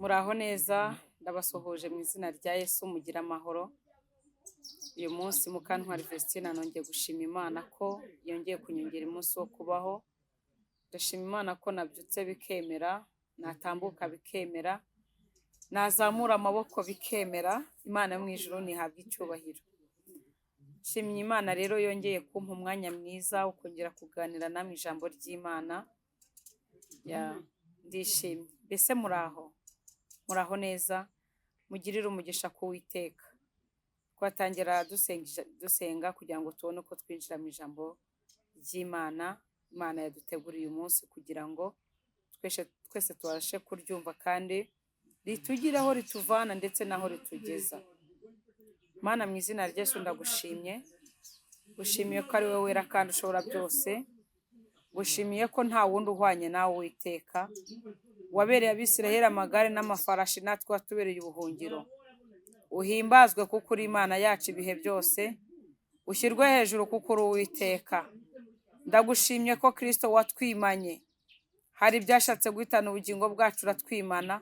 Muraho neza ndabasuhuje mu izina rya Yesu mugira amahoro. Uyu munsi Mukantwari Vestina nongeye gushima Imana ko yongeye kunyongera umunsi wo kubaho. Ndashima Imana ko nabyutse bikemera, natambuka bikemera, nazamura amaboko bikemera. Imana yo mu ijuru nihabwa icyubahiro. Nshimye Imana rero yongeye kumpa umwanya mwiza wo kongera kuganira namwe ijambo ry'Imana. Ndishimye. Mbese muraho neza, mugirire umugisha ku Uwiteka. Twatangira dusenga kugira ngo tubone uko twinjira mu ijambo ry'Imana. Imana yaduteguriye umunsi kugira ngo twese tubashe kuryumva kandi ritugire aho rituvana ndetse n'aho ritugeza. Mana, mu izina rya Yesu ndagushimye, gushimiye ko ari wowe wera kandi ushobora byose, gushimiye ko nta wundi uhwanye nawe Uwiteka, wabereye Abisiraheli amagare n'amafarashi, natwe watubereye ubuhungiro. Uhimbazwe kuko uri Imana yacu ibihe byose, ushyirwe hejuru kuko uri Uwiteka. Ndagushimye ko Kristo watwimanye, hari ibyashatse guhitana ubugingo bwacu uratwimana,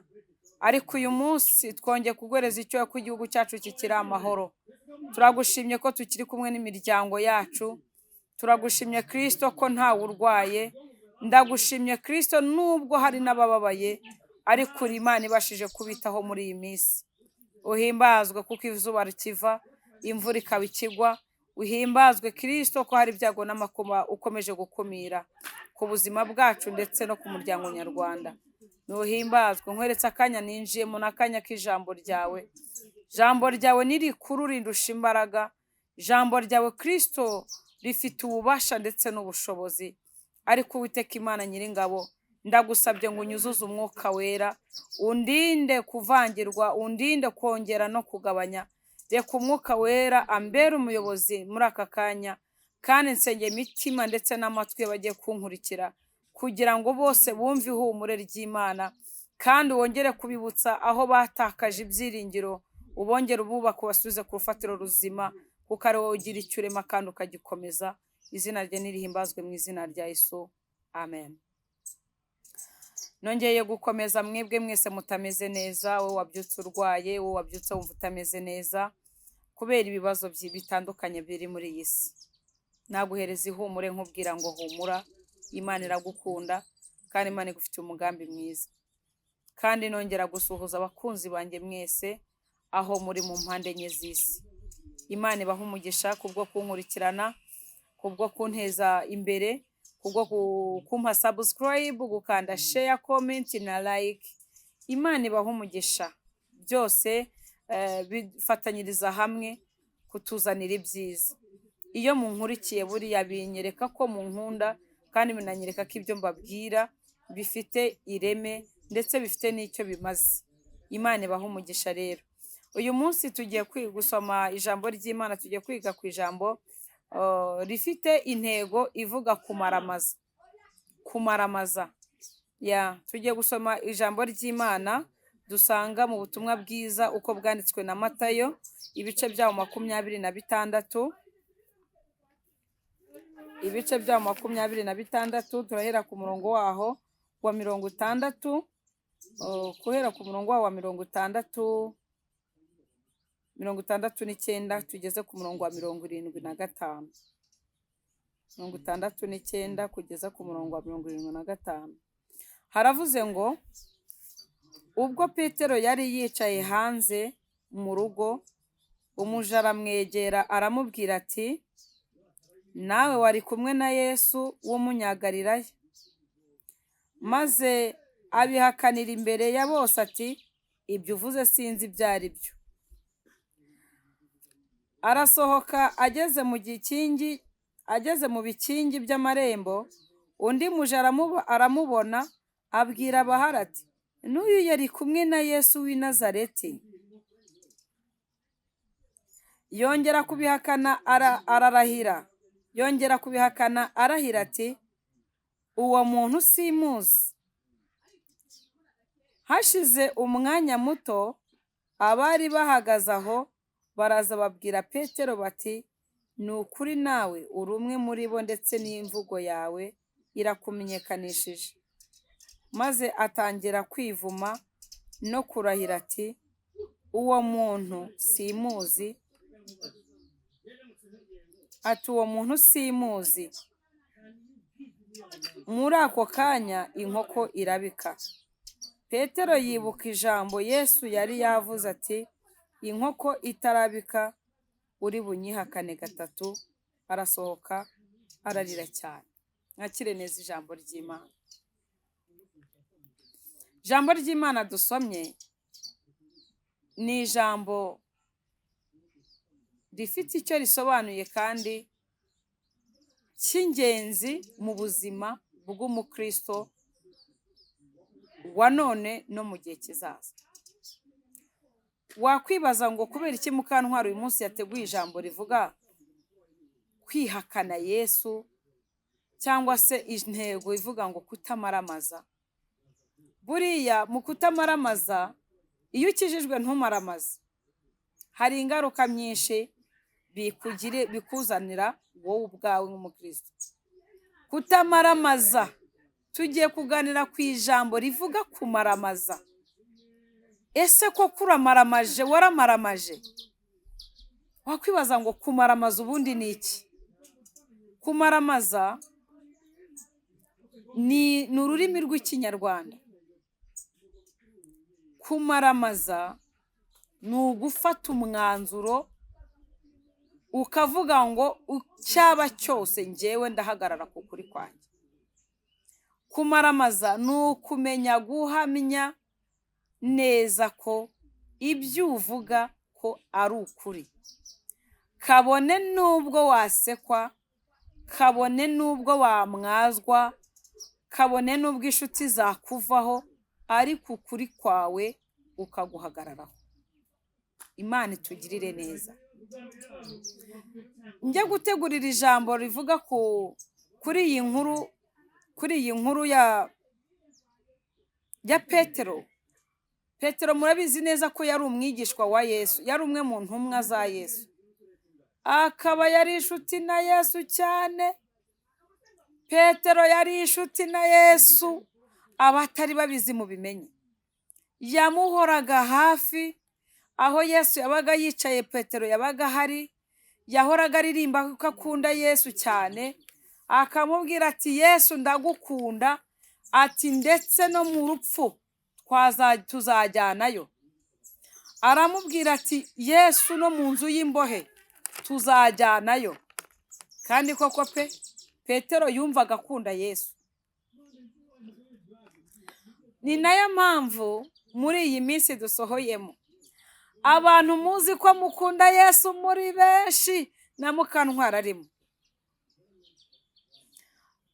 ariko uyu munsi twongeye kuguhereza icyo ko igihugu cyacu kikiri amahoro. Turagushimye ko tukiri kumwe n'imiryango yacu, turagushimye Kristo ko ntawe urwaye. Ndagushimye Kristo nubwo hari n'abababaye, ariko uri Imana ibashije kubitaho muri iyi minsi. Uhimbazwe kuko izuba rikiva, imvura ikaba ikigwa. Uhimbazwe Kristo ko hari ibyago n'amakuba ukomeje gukumira ku buzima bwacu ndetse no ku muryango nyarwanda. Nuhimbazwe. Nkweretse akanya ninjiyemo n'akanya k'ijambo ryawe. Ijambo ryawe ni rikuru rindusha imbaraga. Ijambo ryawe Kristo rifite ububasha ndetse n'ubushobozi. Ariko Uwiteka Imana Nyiringabo, ndagusabye ngo unyuzuze umwuka wera, undinde kuvangirwa, undinde kongera no kugabanya. Reka umwuka wera ambere umuyobozi muri aka kanya, kandi nsengeye imitima ndetse n'amatwi bagiye kunkurikira, kugira ngo bose bumve ihumure ry'Imana, kandi wongere kubibutsa aho batakaje ibyiringiro, ubongere ububaka ubasubize ku rufatiro ruzima, kuko ari wowe ugira icyo urema kandi ukagikomeza. Izina rye nirihimbazwe mu izina rya Yesu, amen. Nongeye gukomeza mwebwe mwese mutameze neza, wowe wabyutse urwaye, wowe wabyutse wumva utameze neza kubera ibibazo bitandukanye biri muri iyi si. Naguhereza ihumure nkubwira ngo humura, Imana iragukunda kandi Imana igufitiye umugambi mwiza. Kandi nongera gusuhuza abakunzi banjye mwese aho muri mu mpande enye z'isi. Imana ibaha umugisha kubwo kunkurikirana, kubwo kunteza imbere, kubwo kumpa subscribe, gukanda share, comment na like. Imana ibaha umugisha. Byose bifatanyiriza hamwe kutuzanira ibyiza. Iyo munkurikiye buriya binyereka ko munkunda, kandi binanyereka ko ibyo mbabwira bifite ireme ndetse bifite n'icyo bimaze. Imana ibaha umugisha rero. Uyu munsi tugiye gusoma ijambo ry'Imana, tugiye kwiga ku ijambo rifite intego ivuga kumaramaza. Kumaramaza. Tugiye gusoma ijambo ry'Imana dusanga mu butumwa bwiza uko bwanditswe na Matayo, ibice byaho 26. Ibice byaho 26, turahera ku murongo waho wa 60, guhera ku murongo waho wa 69 tugeze ku murongo wa 75. 69 kugeza ku murongo wa 75. Haravuze ngo, ubwo Petero yari yicaye hanze mu rugo, umuja aramwegera aramubwira ati, nawe wari kumwe na Yesu w'Umunyagalilaya? Maze abihakanira imbere ya bose ati, ibyo uvuze sinzi ibyo ari byo. Arasohoka ageze mu bikingi by'amarembo, undi muja aramubona, abwira abahari ati, n'uyu yari kumwe na Yesu w'i Nazareti. Yongera kubihakana arahira ati, uwo muntu simuzi. Hashize umwanya muto, abari bahagaze aho baraza babwira Petero bati, ni ukuri nawe uri umwe muri bo, ndetse n'imvugo yawe irakumenyekanishije. Maze atangira kwivuma no kurahira ati uwo muntu simuzi, ati uwo muntu simuzi. Muri ako kanya inkoko irabika. Petero yibuka ijambo Yesu yari yavuze ati inkoko itarabika uri bunyihakane gatatu. Arasohoka ararira cyane. Mwakire neza ijambo ry'Imana. Ijambo ry'Imana dusomye ni ijambo rifite icyo risobanuye kandi cy'ingenzi mu buzima bw'umukristo wa none no mu gihe kizaza. Wakwibaza ngo kubera iki Mukantwari uyu munsi yateguye ijambo rivuga kwihakana Yesu, cyangwa se intego ivuga ngo kutamaramaza. Buriya mu kutamaramaza, iyo ukijijwe ntumaramaze, hari ingaruka nyinshi bikuzanira wowe ubwawe nk'umukristo. Kutamaramaza, tugiye kuganira ku ijambo rivuga kumaramaza. Ese ko kuramaramaje, waramaramaje? Wakwibaza ngo kumaramaza ubundi ni iki? Kumaramaza ni ururimi rw'Ikinyarwanda. Kumaramaza ni ugufata umwanzuro ukavuga ngo cyaba cyose njyewe ndahagarara ku kuri kwanjye. Kumaramaza ni ukumenya guhamya neza ko ibyo uvuga ko ari ukuri, kabone n'ubwo wasekwa, kabone n'ubwo wamwazwa, kabone n'ubwo inshuti zakuvaho, ariko ukuri kwawe ukaguhagararaho. Imana itugirire neza. Njye gutegurira ijambo rivuga kuri iyi nkuru ya Petero. Petero murabizi neza ko yari umwigishwa wa Yesu, yari umwe mu ntumwa za Yesu, akaba yari inshuti na Yesu cyane. Petero yari inshuti na Yesu, abatari babizi mu bimenye. Yamuhoraga hafi, aho Yesu yabaga yicaye Petero yabaga hari. Yahoraga aririmba ko akunda Yesu cyane, akamubwira ati Yesu ndagukunda, ati ndetse no mu rupfu tuzajyanayo. Aramubwira ati Yesu no mu nzu y'imbohe tuzajyanayo. Kandi koko Petero yumvaga akunda Yesu. Ni nayo mpamvu muri iyi minsi dusohoyemo, abantu muzi ko mukunda Yesu muri benshi, na Mukantwari arimo.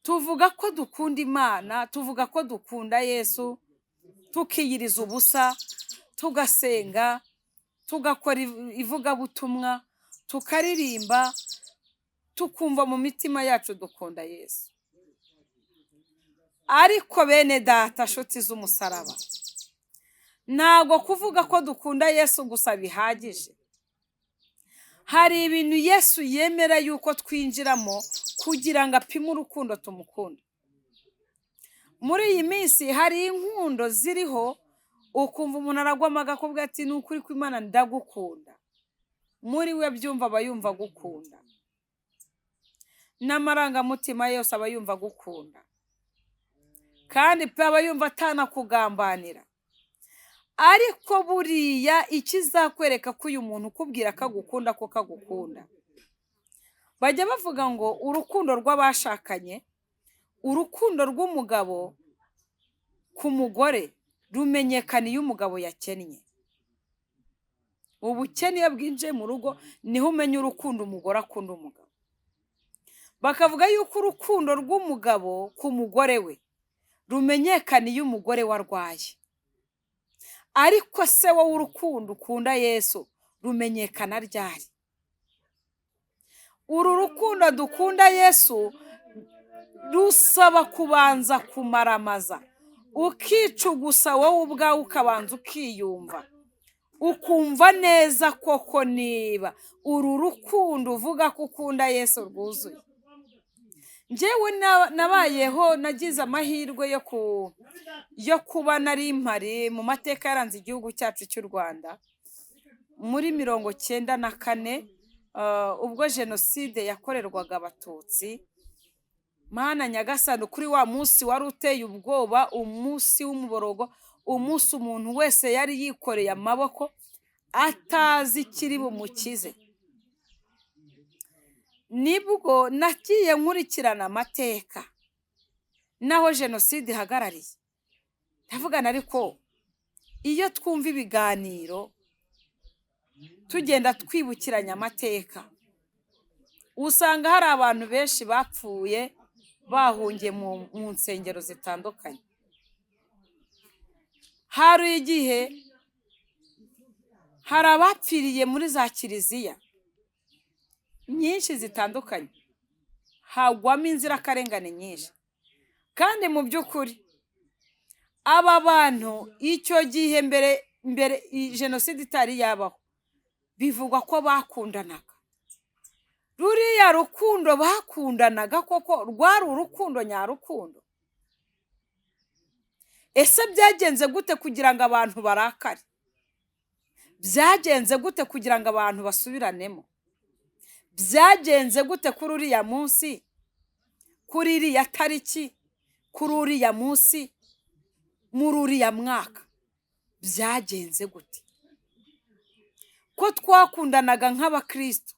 Tuvuga ko dukunda Imana, tuvuga ko dukunda Yesu, tukiyiriza ubusa, tugasenga, tugakora ivugabutumwa, tukaririmba, tukumva mu mitima yacu dukunda Yesu. Ariko bene data, nshuti z'umusaraba, ntabwo kuvuga ko dukunda Yesu gusa bihagije. Hari ibintu Yesu yemera yuko twinjiramo kugira ngo apime urukundo tumukunda. Muri iyi minsi hari inkundo ziriho, ukumva umuntu aragwama akakubwira ati ni ukuri kw'Imana ndagukunda. Muri we byumva aba yumva gukunda, n'amarangamutima yose aba yumva gukunda, kandi aba yumva atanakugambanira. Ariko buriya ikizakwereka ko uyu muntu ukubwira ko agukunda ko kagukunda, bajya bavuga ngo urukundo rw'abashakanye, urukundo rw'umugabo ku mugore rumenyekana iyo umugabo yakennye. Ubukene iyo bwinjiye mu rugo niho umenya urukundo umugore akunda umugabo. Bakavuga yuko urukundo rw'umugabo ku mugore we rumenyekana iyo umugore we arwaye. Ariko se wowe urukundo ukunda Yesu rumenyekana ryari? Uru rukundo dukunda Yesu rusaba kubanza kumaramaza, ukicugusa wowe ubwawe, ukabanza ukiyumva, ukumva neza koko niba uru rukundo uvuga ko ukunda Yesu rwuzuye. njyewe nabayeho nagize amahirwe yo kuba nari mpari mu mateka yaranze igihugu cyacu cy'u Rwanda muri 1994 ubwo jenoside yakorerwaga abatutsi. Mana nyagasani, kuri wa munsi wari uteye ubwoba, umunsi w'umuborogo, umunsi umuntu wese yari yikoreye amaboko atazi ikiri bumukize. Nibwo nagiye nkurikirana amateka naho jenoside ihagarariye, ndavugana ariko iyo twumva ibiganiro tugenda twibukiranya amateka, usanga hari abantu benshi bapfuye bahungiye mu nsengero zitandukanye. Hari igihe hari abapfiriye muri za kiliziya nyinshi zitandukanye, hagwamo inzirakarengane nyinshi, kandi mu by'ukuri aba bantu icyo gihe mbere jenoside itari yabaho bivugwa ko bakundanaga. Ruriya rukundo bakundanaga koko rwari urukundo nyarukundo? Ese byagenze gute kugira ngo abantu barakare? Byagenze gute kugira ngo abantu basubiranemo? Byagenze gute kuri uriya munsi, kuri iriya tariki, kuri uriya munsi, muri uriya mwaka? Byagenze gute ko twakundanaga nk'abakristo?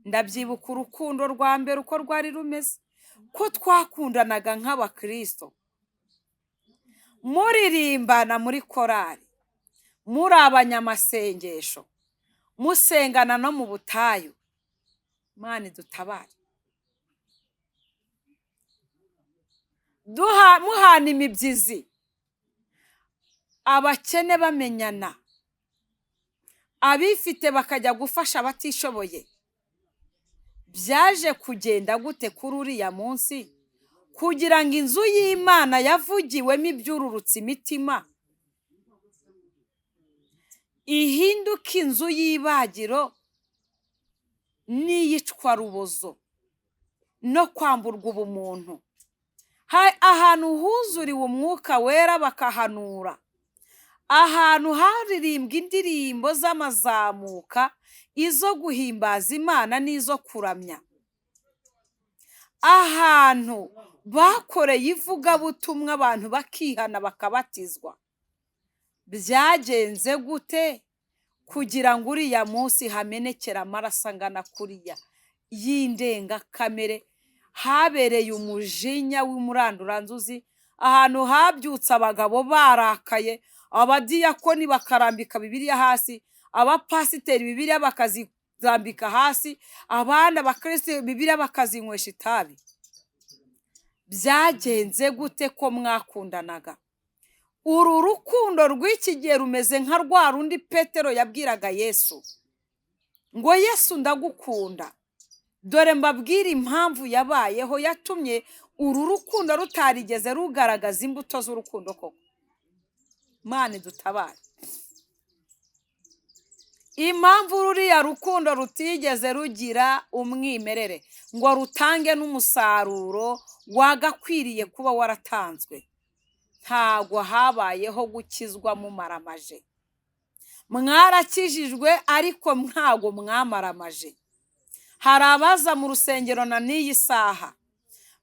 Ndabyibuka urukundo rwa mbere uko rwari rumeze, ko twakundanaga nk'abakristo, muririmbana muri korari, muri abanyamasengesho, musengana no mu butayu. Mana dutabare, muhana imibyizi, abakene bamenyana, abifite bakajya gufasha abatishoboye. Byaje kugenda gute kuri uriya munsi kugira ngo inzu y'Imana yavugiwemo ibyururutse imitima ihinduka inzu y'ibagiro n'iyicwa rubozo no kwamburwa ubumuntu? Ahantu huzuriwe umwuka wera bakahanura, ahantu haririmbwa indirimbo z'amazamuka, izo guhimbaza Imana n'izo kuramya, ahantu bakoreye ivugabutumwa abantu bakihana bakabatizwa. Byagenze gute kugira ngo uriya munsi hamenekera amaraso angana kuriya y'indengakamere? Habereye umujinya w'umuranduranzuzi, ahantu habyutse abagabo barakaye, abadiyakoni bakarambika Bibiliya hasi, abapasiteri Bibiliya bakazirambika hasi, abana bakristo Bibiliya bakazinywesha itabi. Byagenze gute ko mwakundanaga? Uru rukundo rw'iki gihe rumeze nka rwa rundi Petero yabwiraga Yesu ngo Yesu ndagukunda. Dore mbabwira impamvu yabayeho yatumye uru rukundo rutarigeze rugaragaza imbuto z'urukundo koko. Mana dutabare, impamvu ruriya rukundo rutigeze rugira umwimerere ngo rutange n'umusaruro wagakwiriye kuba waratanzwe, ntago habayeho gukizwa mumaramaje. Mwarakijijwe ariko ntago mwamaramaje. Hari abaza mu rusengero na n'iyi saha,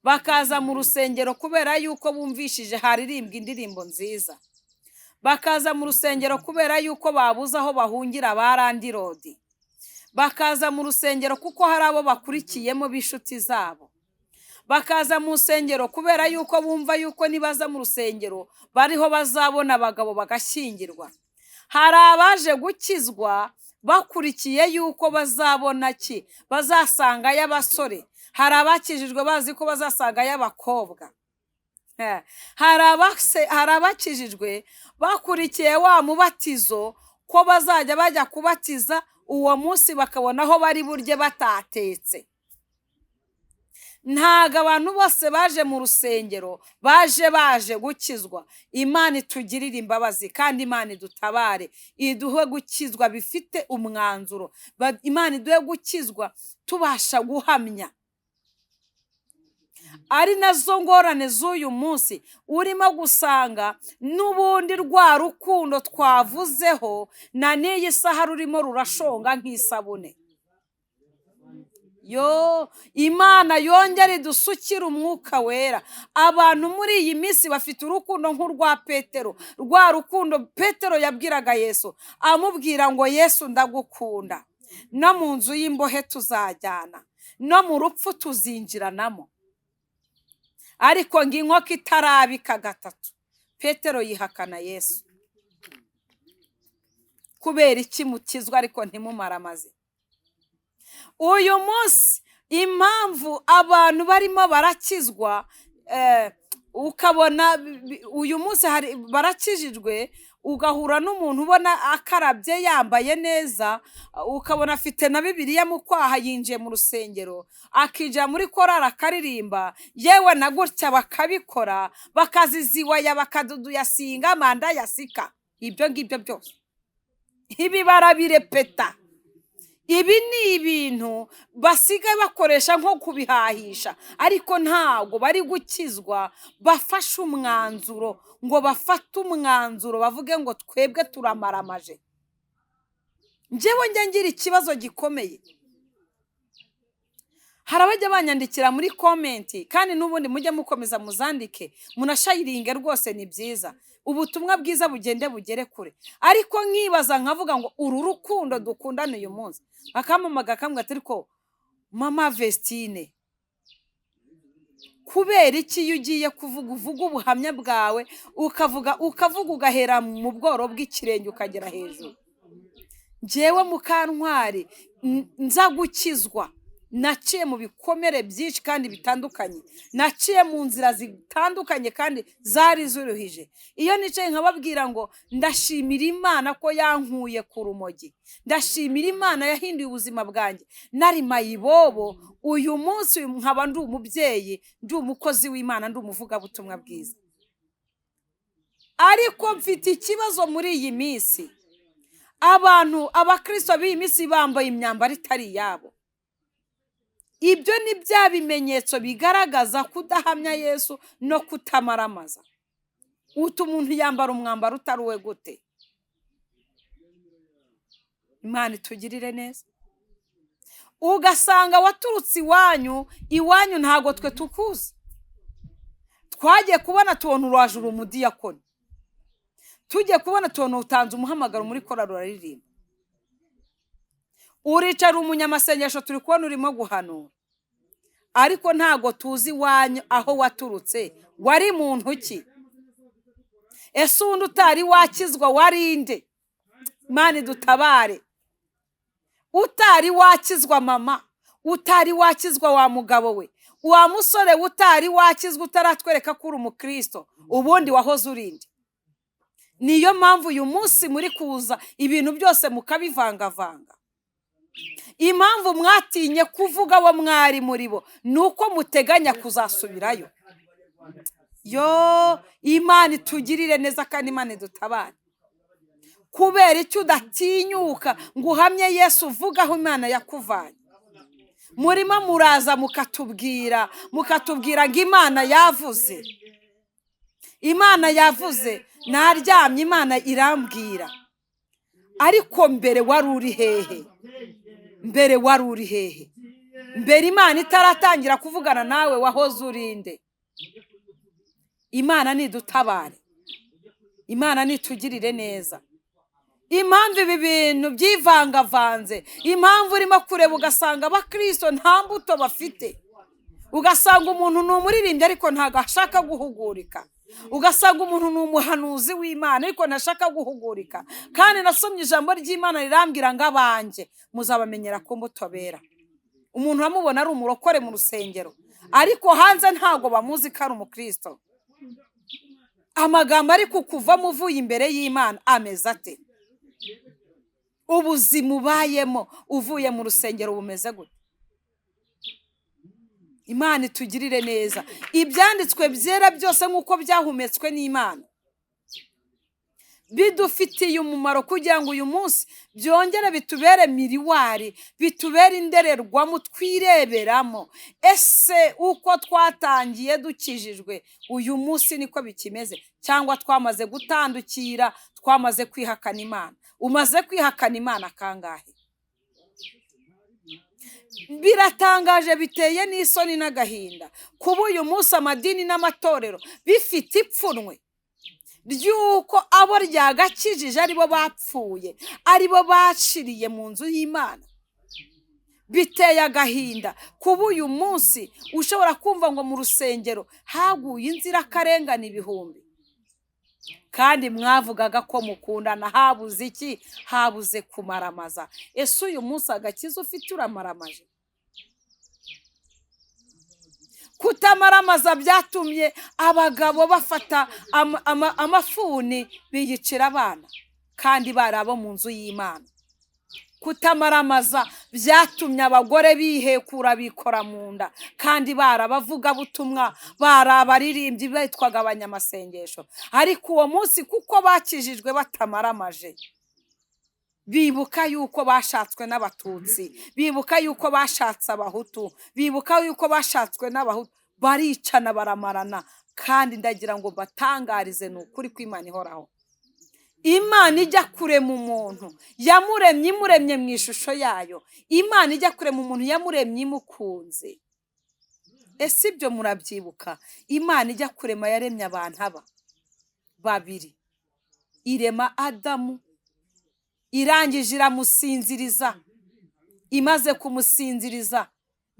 bakaza mu rusengero kubera yuko bumvishije haririmbwa indirimbo nziza, bakaza mu rusengero kubera yuko babuze aho bahungira barandirodi, bakaza mu rusengero kuko hari abo bakurikiyemo b'inshuti zabo, bakaza mu rusengero kubera yuko bumva yuko nibaza mu rusengero bariho bazabona abagabo bagashyingirwa. Hari abaje gukizwa bakurikiye yuko bazabona ki, bazasanga y'abasore. Hari abakijijwe bazi ko bazasanga y'abakobwa. Hari abakijijwe bakurikiye wa mubatizo ko bazajya bajya kubatiza uwo munsi bakabona aho bari burye batatetse. Ntago abantu bose baje mu rusengero baje gukizwa. Imana itugirire imbabazi kandi Imana idutabare, iduhe gukizwa bifite umwanzuro. Imana iduhe gukizwa tubasha guhamya ari nazo ngorane z'uyu munsi, urimo gusanga n'ubundi rwa rukundo twavuzeho na n'iyi saha rurimo rurashonga nk'isabune. Imana yongere idusukire umwuka wera. Abantu muri iyi minsi bafite urukundo nk'urwa Petero, rwa rukundo Petero yabwiraga Yesu, amubwira ngo Yesu ndagukunda, no mu nzu y'imbohe tuzajyana, no mu rupfu tuzinjiranamo. Ariko ngo inkoko itarabika gatatu, Petero yihakana Yesu. Kubera iki mukizwa ariko ntimumaramaze? Uyu munsi impamvu abantu barimo barakizwa, ukabona uyu munsi barakijijwe, ugahura n'umuntu ubona akarabye yambaye neza, ukabona afite na Bibiliya mu kwaha, yinjiye mu rusengero akija muri korali akaririmba, yewe na gutya bakabikora, bakaziziwaya bakaduduyasinga manda yasika. Ibyo ngibyo byose ibi barabirepeta. Ibi ni ibintu basigaye bakoresha nko kubihahisha, ariko ntabwo bari gukizwa. Bafashe umwanzuro, ngo bafate umwanzuro bavuge ngo twebwe turamaramaje. Njyewe njya ngira ikibazo gikomeye. Hari abajya banyandikira muri komenti, kandi n'ubundi mujye mukomeza muzandike, munashayiringe rwose, ni byiza. Ubutumwa bwiza bugende bugere kure. Ariko nkibaza nkavuga ngo uru rukundo dukundana uyu munsi, akamamaga kamwe ati ariko mama Vestine, kubera iki iyo ugiye uvuga ubuhamya bwawe, ukavuga ugahera mu bworo bw'ikirenge ukagera hejuru? Njyewe Mukantwari nza gukizwa, naciye mu bikomere byinshi kandi bitandukanye, naciye mu nzira zitandukanye kandi zari zuruhije. Iyo nicaye nkababwira ngo ndashimira Imana ko yankuye ku rumogi, ndashimira Imana yahinduye ubuzima bwanjye, nari mayibobo, uyu munsi nkaba ndi umubyeyi, ndi umukozi w'Imana, ndi umuvugabutumwa bwiza. Ariko mfite ikibazo muri iyi minsi, abantu abakristo b'iyi minsi bambaye imyambaro itari yabo. Ibyo ni bya bimenyetso bigaragaza kudahamya Yesu no kutamaramaza. Umuntu yambara umwambaro utari uwe gute? Imana itugirire neza. Ugasanga waturutse iwanyu ntago twe tukuzi. Twagiye kubona tubona uraje uri umudiyakoni, tugiye kubona tubona utanze umuhamagaro muri korali uraririmba, uricara umunyamasengesho turi kubona urimo guhanura, ariko ntago tuzi iwanyu aho waturutse, wari muntu ki? Ese undi utari wakizwa warinde? Imana idutabare. Utari wakizwa mama, utari wakizwa wa mugabo we, wa musore utari wakizwa utaratwereka ko uri umukristo, ubundi wahoze urinde. Niyo mpamvu uyu munsi muri kuza ibintu byose mukabivangavanga. Impamvu mwatinye kuvuga abo mwari muri bo nuko muteganya kuzasubirayo. Imana itugirire neza kandi Imana idutabare. Kubera icyo udatinyuka ngo uhamye Yesu, uvuga aho Imana yakuvanye. Murimo muraza mukatubwira ngo Imana yavuze, Imana yavuze, naryamye Imana irambwira. Ariko mbere wari uri hehe? Mbere wari uri hehe? Mbere Imana itaratangira kuvugana nawe wahoze urinde? Imana nidutabare, Imana nitugirire neza. Impamvu ibi bintu byivangavanze, impamvu urimo kureba ugasanga abakristo nta mbuto bafite, ugasanga umuntu ni umuririmbyi ariko ntago ashaka guhugurika, ugasanga umuntu ni umuhanuzi w'Imana ariko ntashaka guhugurika. Kandi nasomye ijambo ry'Imana rirambwira ngo abanjye muzabamenyera ku mbuto bera. Umuntu uramubona ari umurokore mu rusengero, ariko hanze ntago bamuzi ko ari umukristo. Amagambo ari kukuvamo uvuye imbere y'Imana ameze ate? Ubuzima ubayemo uvuye mu rusengero bumeze gute? Imana itugirire neza. Ibyanditswe byera byose nk'uko byahumetswe n'Imana bidufitiye umumaro kugira ngo uyu munsi byongere bitubere miriwari, bitubere indorerwamo twireberamo. Ese uko twatangiye dukijijwe uyu munsi niko bikimeze, cyangwa twamaze gutandukira, twamaze kwihakana Imana? Umaze kwihakana Imana kangahe? Biratangaje, biteye n'isoni n'agahinda kuba uyu munsi amadini n'amatorero bifite ipfunwe ry'uko abo ryagakijije aribo bapfuye, aribo baciriye mu nzu y'Imana. Biteye agahinda kuba uyu munsi ushobora kumva ngo mu rusengero haguye inzirakarengane ibihumbi, kandi mwavugaga ko mukundana. Habuze iki? Habuze kumaramaza. Ese uyu munsi agakiza ufite uramaramaje? Kutamaramaza byatumye abagabo bafata amafuni biyicira abana, kandi bari abo mu nzu y'Imana. Kutamaramaza byatumye abagore bihekura bikora mu nda, kandi bari abavugabutumwa, bari abaririmbyi bitwaga abanyamasengesho. Ariko uwo munsi kuko bakijijwe batamaramaje, bibuka yuko bashatswe n'Abatutsi, bibuka yuko bashatse Abahutu, bibuka yuko bashatswe n'Abahutu, baricana baramarana. Kandi ndagira ngo batangarize ni ukuri ko Imana ihoraho. Imana ijya kurema umuntu yamuremye, imuremye mu ishusho yayo. Imana ijya kurema umuntu yamuremye imukunze. Ese ibyo murabyibuka? Imana ijya kurema yaremye abantu aba babiri, irema Adamu, irangije iramusinziriza. Imaze kumusinziriza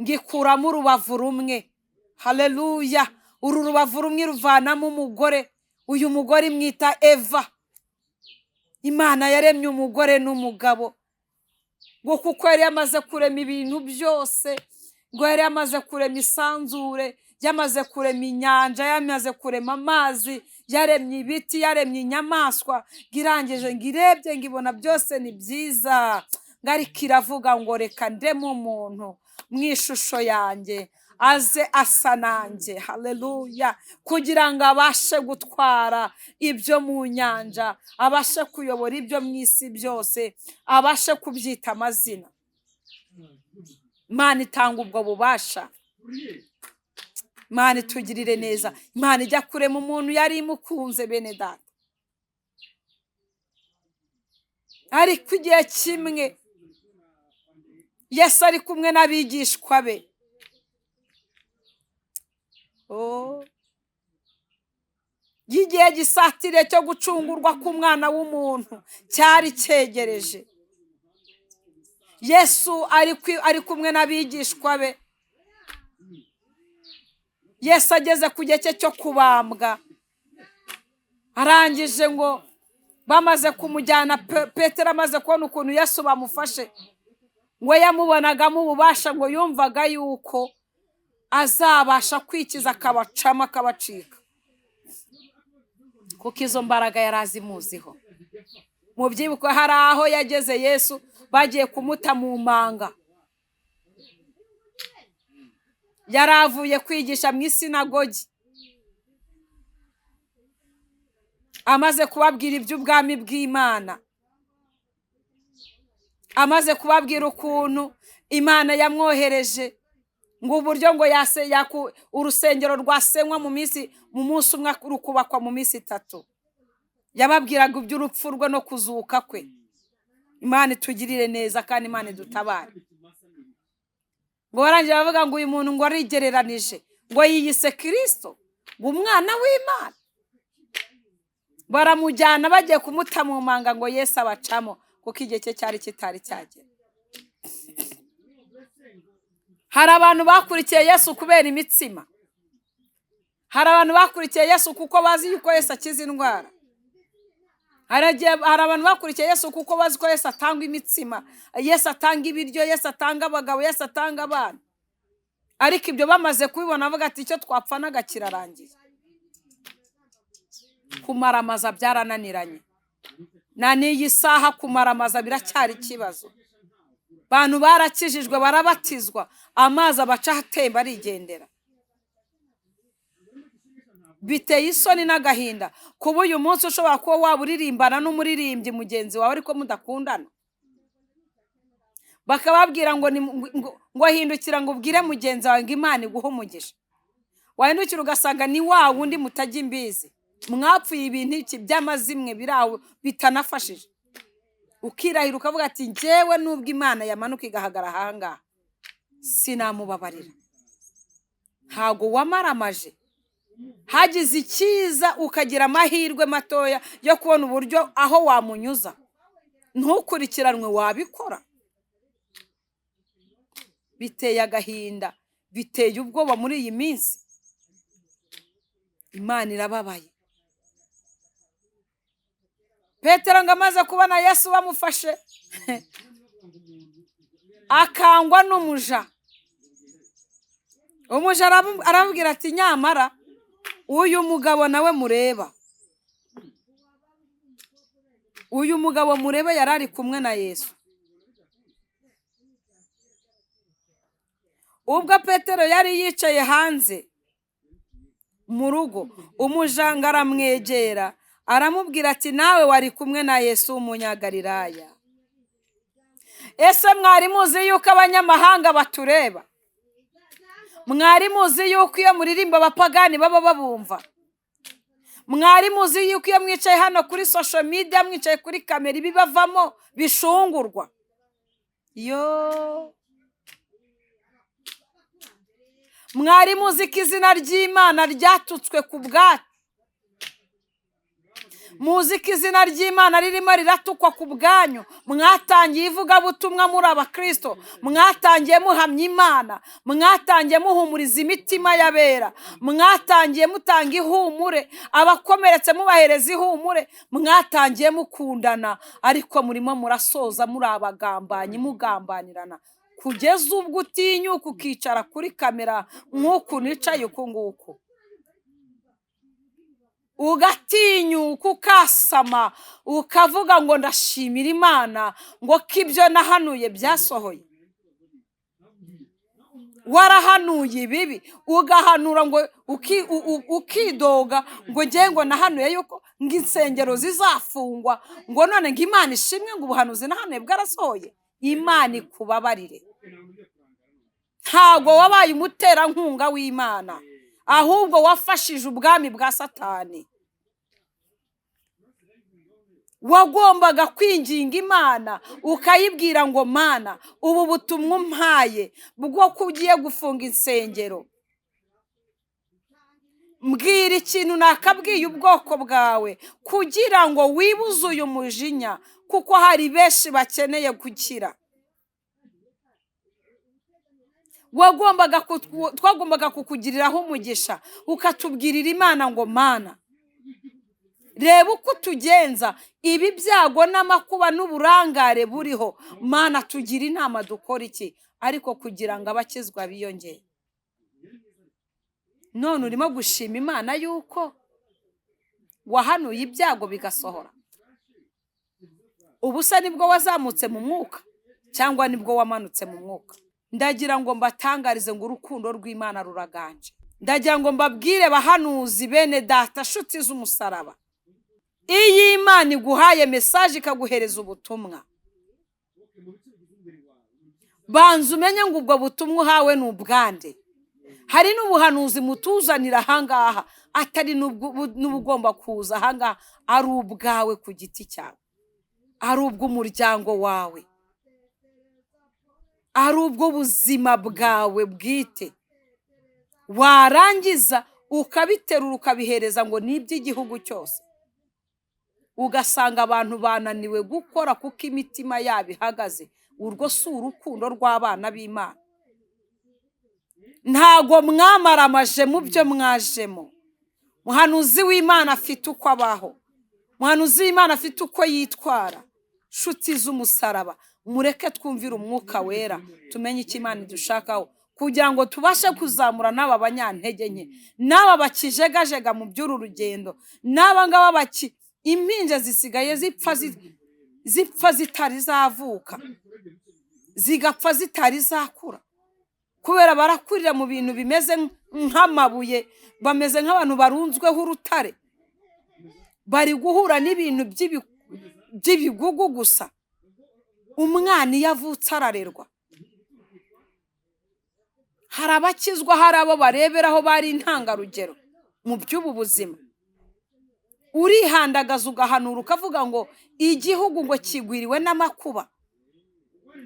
ngo ikuramo urubavu rumwe. Haleluya! Uru rubavu rumwe ruvanamo umugore. Uyu mugore imwita Eva. Imana yaremye umugore n'umugabo ngo kuko yari yamaze kurema ibintu byose, ngo yari yamaze kurema isanzure, yamaze kurema inyanja, yamaze kurema amazi, yaremye ibiti, yaremye inyamaswa. Girangije ngo irebye ngo ibona byose ni byiza, ngo ariko iravuga ngo reka ndeme umuntu mu ishusho yanjye, aze asa nanjye. Haleluya! Kugira ngo abashe gutwara ibyo mu nyanja, abashe kuyobora ibyo mu isi byose, abashe kubyita amazina. Imana itanga ubwo bubasha. Imana itugirire neza. Imana ijya kurema umuntu yari imukunze, bene data. Ariko igihe kimwe Yesu ari kumwe n'abigishwa be, igihe gisatiriye cyo gucungurwa k'umwana w'umuntu cyari cyegereje. Yesu ari kumwe n'abigishwa be. Yesu ageze ku gihe cye cyo kubambwa, arangije ngo bamaze kumujyana, Petero amaze kubona ukuntu Yesu bamufashe, ngo yamubonagamo ububasha, ngo yumvaga yuko azabasha kwikiza, akabacamo akabacika, kuko izo mbaraga yari azimuziho. Mu byibuka hari aho yageze Yesu bagiye kumuta mu manga. Yari avuye kwigisha mu isinagogi, amaze kubabwira iby'ubwami bw'Imana, amaze kubabwira ukuntu Imana yamwohereje, ngo uburyo ngo urusengero rwasenywa mu munsi umwe rukubakwa mu minsi 3. Yababwiraga iby'urupfu rwe no kuzuka kwe. Imana itugirire neza kandi Imana idutabare. Ngo barangije bavuga ngo uyu muntu ngo arigereranije, ngo yiyise Kristo, ngo umwana w'Imana. Baramujyana bagiye kumuta mu manga ngo Yesu abacamo, kuko igihe cye cyari kitari cyagera. Hari abantu bakurikiye Yesu kubera imitsima. Hari abantu bakurikiye Yesu kuko bazi yuko Yesu akiza indwara. Hari abantu bakurikiye Yesu kuko bazi ko Yesu atanga imitsima, Yesu atanga ibiryo, Yesu atanga abagabo, Yesu atanga abana. Ariko ibyo bamaze kubibona bavuga ati icyo twapfanaga kirarangiye. Kumaramaza byarananiranye. Na n'iyi saha kumaramaza biracyari ikibazo. Abantu barakijijwe barabatizwa, amazi abaca atemba arigendera. biteye isoni n'agahinda kuba uyu munsi ushobora kuba waba uririmbana n'umuririmbyi mugenzi wawe ariko mudakundana, bakababwira ngo ahindukira ngo ubwire mugenzi wawe ngo Imana iguhe umugisha, wahindukira ugasanga ni wa wundi mutajya imbizi, mwapfuye ibintu iki by'amazimwe biraho bitanafashije, ukirahira ukavuga ati njyewe nubwo Imana yamanuka igahagara ahangaha sinamubabarira. Ntago wamaramaje, hagize icyiza ukagira amahirwe matoya yo kubona uburyo aho wamunyuza, ntukurikiranwe wabikora. Biteye agahinda, biteye ubwoba muri iyi minsi. Imana irababaye. Petero ngo amaze kubona Yesu bamufashe akangwa n'umuja, umuja arababwira ati nyamara uyu mugabo nawe mureba, uyu mugabo mureba yari ari kumwe na Yesu. Ubwo Petero yari yicaye hanze mu rugo, umujanga aramwegera aramubwira ati nawe wari kumwe na Yesu w'umunyagalilaya. Ese mwari muzi yuko abanyamahanga batureba? Mwari muzi yuko iyo muririmba abapagani baba babumva? Mwari muzi yuko iyo mwicaye hano kuri social media, mwicaye kuri kamera, ibibavamo bishungurwa? Yo, mwari muzi ko izina ry'Imana ryatutswe ku bwacu? Muzi ko izina ry'Imana ririmo riratukwa ku bwanyu? Mwatangiye ivugabutumwa muri abakristo, mwatangiye muhamya Imana, mwatangiye muhumuriza imitima y'abera, mwatangiye mutanga ihumure, abakomeretse mubahereza ihumure, mwatangiye mukundana, ariko murimo murasoza muri abagambanyi mugambanirana, kugeza ubwo utinyuka ukicara kuri kamera nk'uku nicaye uku nguku, ugatinyuka ukasama ukavuga ngo ndashimira Imana ngo ko ibyo nahanuye byasohoye. Warahanuye ibibi ugahanura ngo ukidoga ngo ngiye ngo nahanuye yuko ngo insengero zizafungwa, ngo none ngo Imana ishimwe ngo ubuhanuzi nahanuye bwarasohoye. Imana ikubabarire. Ntago wabaye umuterankunga w'Imana, ahubwo wafashije ubwami bwa Satani. Wagombaga kwinginga Imana ukayibwira ngo Mana, ubu butumwa umpaye bwo kugiye gufunga insengero, mbwira ikintu nakabwiye ubwoko bwawe kugira ngo wibuze uyu mujinya, kuko hari benshi bakeneye gukira. Twagombaga kukugiriraho umugisha ukatubwirira Imana ngo Mana, reba uko tugenza ibi byago n'amakuba n'uburangare buriho, Mana tugira inama dukora iki, ariko kugira ngo abakizwa biyongere. None urimo gushima Imana yuko wahanuye ibyago bigasohora? Ubusa nibwo wazamutse mu mwuka cyangwa nibwo wamanutse mu mwuka? Ndagira ngo mbatangarize ngo urukundo rw'Imana ruraganje. Ndagira ngo mbabwire bahanuzi bene data, nshuti z'umusaraba, iyi Imana iguhaye message ikaguhereza ubutumwa, banza umenye ngo ubwo butumwa uhawe n'ubwande. Hari n'ubuhanuzi mutuzanira ahangaha atari n'ubugomba kuza ahangaha, ari ubwawe ku giti cyawe, ari ubw'umuryango wawe, ari ubw'ubuzima bwawe bwite. Warangiza ukabiterura ukabihereza ngo n'iby'igihugu cyose, ugasanga abantu bananiwe gukora kuko imitima yabo ihagaze. Urwo si urukundo rw'abana b'Imana. Ntago mwamaramaje mu byo mwajemo. Muhanuzi w'Imana afite uko abaho, muhanuzi w'Imana afite uko yitwara. Nshuti z'umusaraba, mureke twumvire umwuka wera, tumenye icyo Imana idushakaho, kugira ngo tubashe kuzamura n'aba banyantege nke, n'aba bakijegajega mu by'uru rugendo, n'aba ngaba impinja zisigaye zipfa zitari zavuka, zigapfa zitari zakura, kubera barakurira mu bintu bimeze nk'amabuye, bameze nk'abantu barunzweho urutare, bari guhura n'ibintu by'ibigugu gusa. Umwana iyo avutse ararerwa, hari abakizwa, hari abo bareberaho bari intangarugero mu by'ubu buzima. Urihandagaza ugahanura ukavuga ngo igihugu ngo kigwiriwe n'amakuba,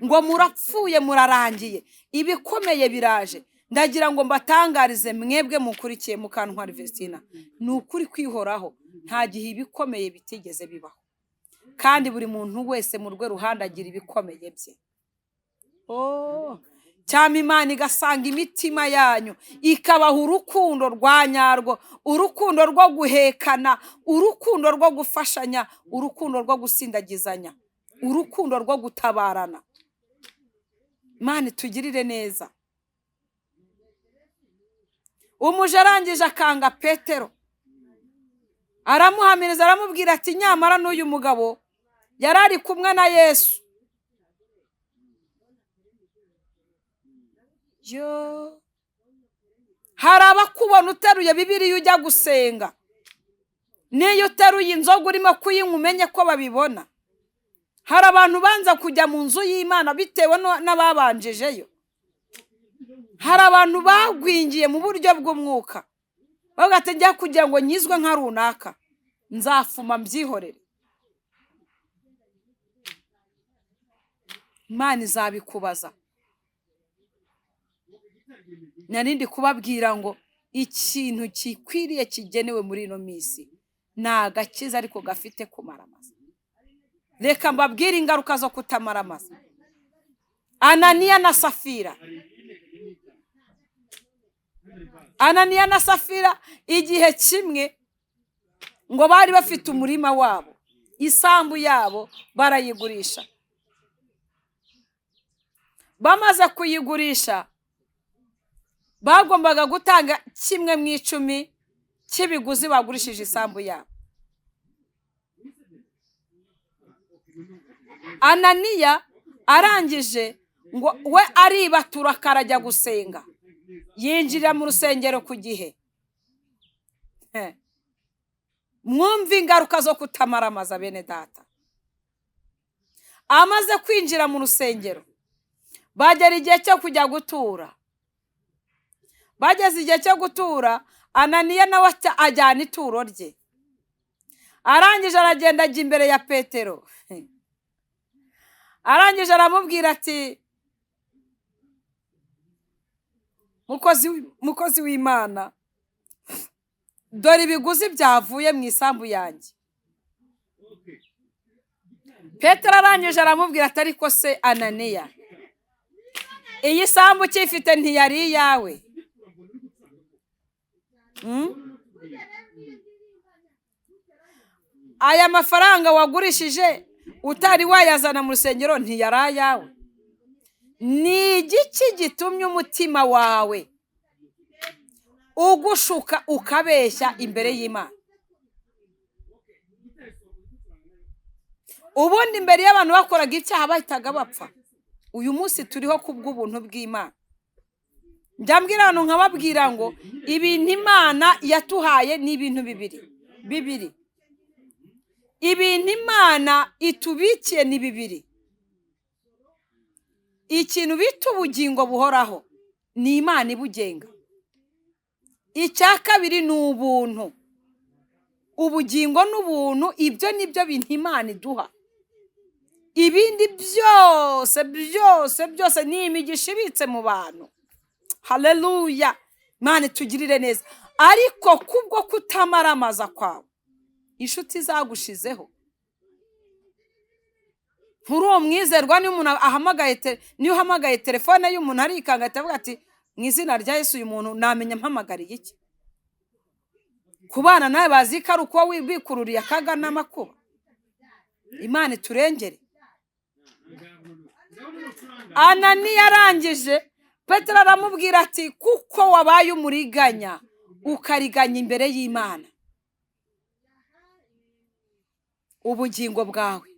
ngo murapfuye murarangiye, ibikomeye biraje. Ndagira ngo mbatangarize mwebwe mukurikiye Mukantwari Vestina, ni ukuri kwihoraho, nta gihe ibikomeye bitigeze bibaho, kandi buri muntu wese mu rwe ruhande agira ibikomeye bye. Cyangwa Imana igasanga imitima yanyu ikabaha urukundo rwa nyarwo, urukundo rwo guhekana, urukundo rwo gufashanya, urukundo rwo gusindagizanya, urukundo rwo gutabarana. Imana itugirire neza. Umuja arangije akanga Petero, aramuhamiriza aramubwira ati nyamara n'uyu mugabo yari ari kumwe na Yesu. Hari abakubona uteruye Bibiliya ujya gusenga, n'iyo uteruye inzoga urimo kuyinywa umenye ko babibona. Hari abantu banza kujya mu nzu y'Imana bitewe n'ababanjijeyo. Hari abantu bagwingiye mu buryo bw'umwuka, bavuga ati njya kugira ngo nyizwe nka runaka, nzafuma mbyihorere. Imana izabikubaza. Narindi kubabwira ngo ikintu kikwiriye kigenewe muri ino minsi ni agakiza, ariko gafite kumaramaza. Reka mbabwire ingaruka zo kutamaramaza. Ananiya na Safira igihe kimwe ngo bari bafite umurima wabo, isambu yabo barayigurisha. Bamaze kuyigurisha, bagombaga gutanga 1/10 cy'ibiguzi bagurishije isambu yabo. Ananiya arangije ngo we aribatura akarajya gusenga, yinjira mu rusengero ku gihe. Mwumva ingaruka zo kutamaramaza bene data. Amaze kwinjira mu rusengero, bagera igihe cyo kujya gutura. Bageze igihe cyo gutura, Ananiya nawe ajyana ituro rye. Arangije aragenda ajya imbere ya Petero. Arangije aramubwira ati mukozi w'Imana, dore ibiguzi byavuye mu isambu yanjye. Petero arangije aramubwira ati ariko se Ananiya, iyi sambu cyifite ntiyari iyawe? Aya mafaranga wagurishije utari wayazana mu rusengero ntiyari ayawe? Ni igiki gitumye umutima wawe ugushuka ukabeshya imbere y'Imana? Ubundi imbere y'abantu bakoraga icyaha bahitaga bapfa. Uyu munsi turiho kubw'ubuntu bw'Imana. Njambwira abantu nkababwira ngo ibintu Imana yatuhaye ni ibintu bibiri. Ibintu Imana itubikiye ni bibiri. Ikintu bita ubugingo buhoraho ni Imana ibugenga. Icya kabiri ni ubuntu. Ubugingo n'ubuntu, ibyo nibyo bintu Imana iduha. Ibindi byose ni imigisha ibitse mu bantu. Haleluya. Imana itugirire neza. Ariko kubwo kutamaramaza kwawe, inshuti zagushizeho. Nturi uwo mwizerwa niyo umuntu niyo uhamagaye telefone y'umuntu arikanga atavuga ati mu izina rya Yesu uyu muntu namenya mpamagariye iki? Kubana nawe bazi ko ari uko wikururiye akaga n'amakuba. Imana iturengere. Ananiya arangije, Petero aramubwira ati kuko wabaye umuriganya ukariganya imbere y'Imana, ubugingo bwawe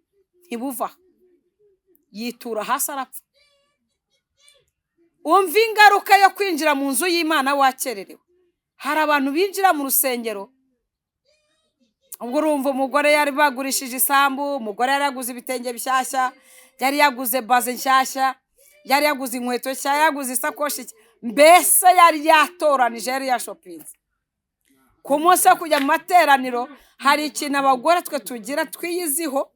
ntibuva. Yitura hasi arapfa. umva ingaruka yo kwinjira mu nzu y'Imana wakererewe. Hari abantu binjira mu rusengero, ubwo urumva umugore yari bagurishije isambu, umugore yari yaguze ibitenge bishyashya, yari yaguze baze nshyashya, yari yaguze inkweto nshya, yaguze isakoshi, mbese yari yatoranije, yari yashopinze. Ku munsi wo kujya mu materaniro hari ikintu abagore twe tugira twiyiziho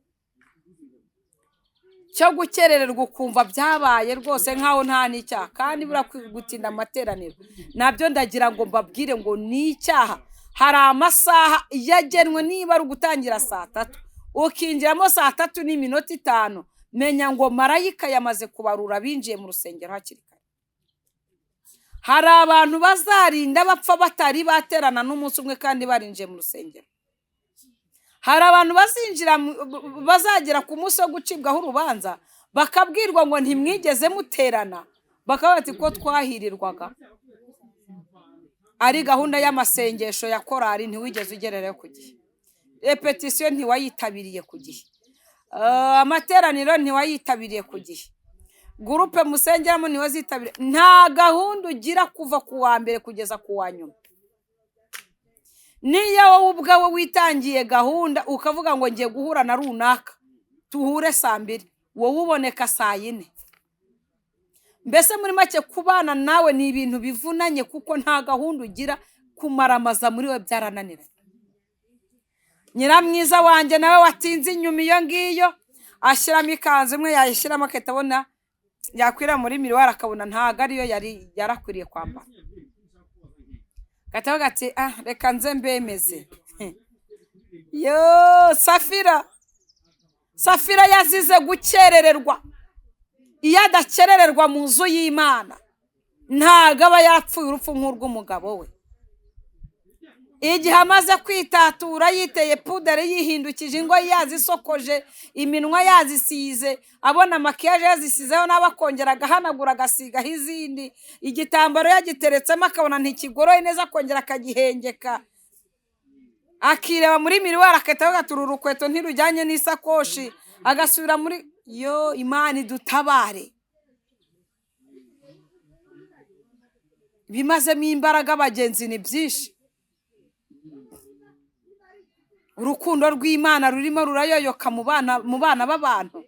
cyo gukerererwa, ukumva byabaye rwose nkaho nta n'icyaha, kandi bura gutinda amateraniro nabyo ndagira ngo mbabwire ngo ni icyaha. Hari amasaha yagenwe, niba ari ugutangira 3:00 ukinjiramo 3:05, menya ngo marayika yamaze kubarura binjiye mu rusengero hakiri kare. Hari abantu bazarinda bapfa batari baterana n'umunsi umwe kandi barinjiye mu rusengero. Hari abantu bazagera ku munsi wo gucibwaho urubanza bakabwirwa ngo ntimwigeze muterana, bakavuga ati ko twahirirwaga, ari gahunda y'amasengesho ya korari ntiwigeze ugererayo ku gihe, repetition ntiwayitabiriye ku gihe, amateraniro ntiwayitabiriye ku gihe, gurupe musengeramo ntiwazitabiriye. Nta gahunda ugira kuva ku wa mbere kugeza ku wa nyuma. Niyo wowe ubwawe witangiye gahunda ukavuga ngo ngiye guhura na runaka, tuhure 2:00, wowe uboneka 4:00. Mbese muri make kubana nawe ni ibintu bivunanye, kuko nta gahunda ugira, kumaramaza muri we byarananiranye. Nyiramwiza wanjye nawe watinze inyuma iyo ngiyo, ashyiramo ikanzu imwe, yayishyiramo akatabona, yakwira muri miruwari akabona ntago ariyo yari yarakwiriye kwambara, gatavuga ati reka nze mbemeze. Yo Safira yazize gukerererwa. Iyo adakerererwa mu nzu y'Imana ntago aba yapfuye urupfu nk'urw'umugabo we. Igihe amaze kwitatura, yiteye pudere, yihindukije ingo yazisokoje, iminwa yazisize, abona makiyaje yazisizeho n'abakongera agahanagura agasigaho izindi, igitambaro yagiteretsemo akabona ntikigoroye neza, akongera akagihengeka, akireba muri miruwari akahita uru rukweto ntirujyanye n'isakoshi, agasubira muri yo. Imana idutabare. Bimazemo imbaraga abagenzi ni byinshi. Urukundo rw'Imana rurimo rurayoyoka mu bana b'abantu.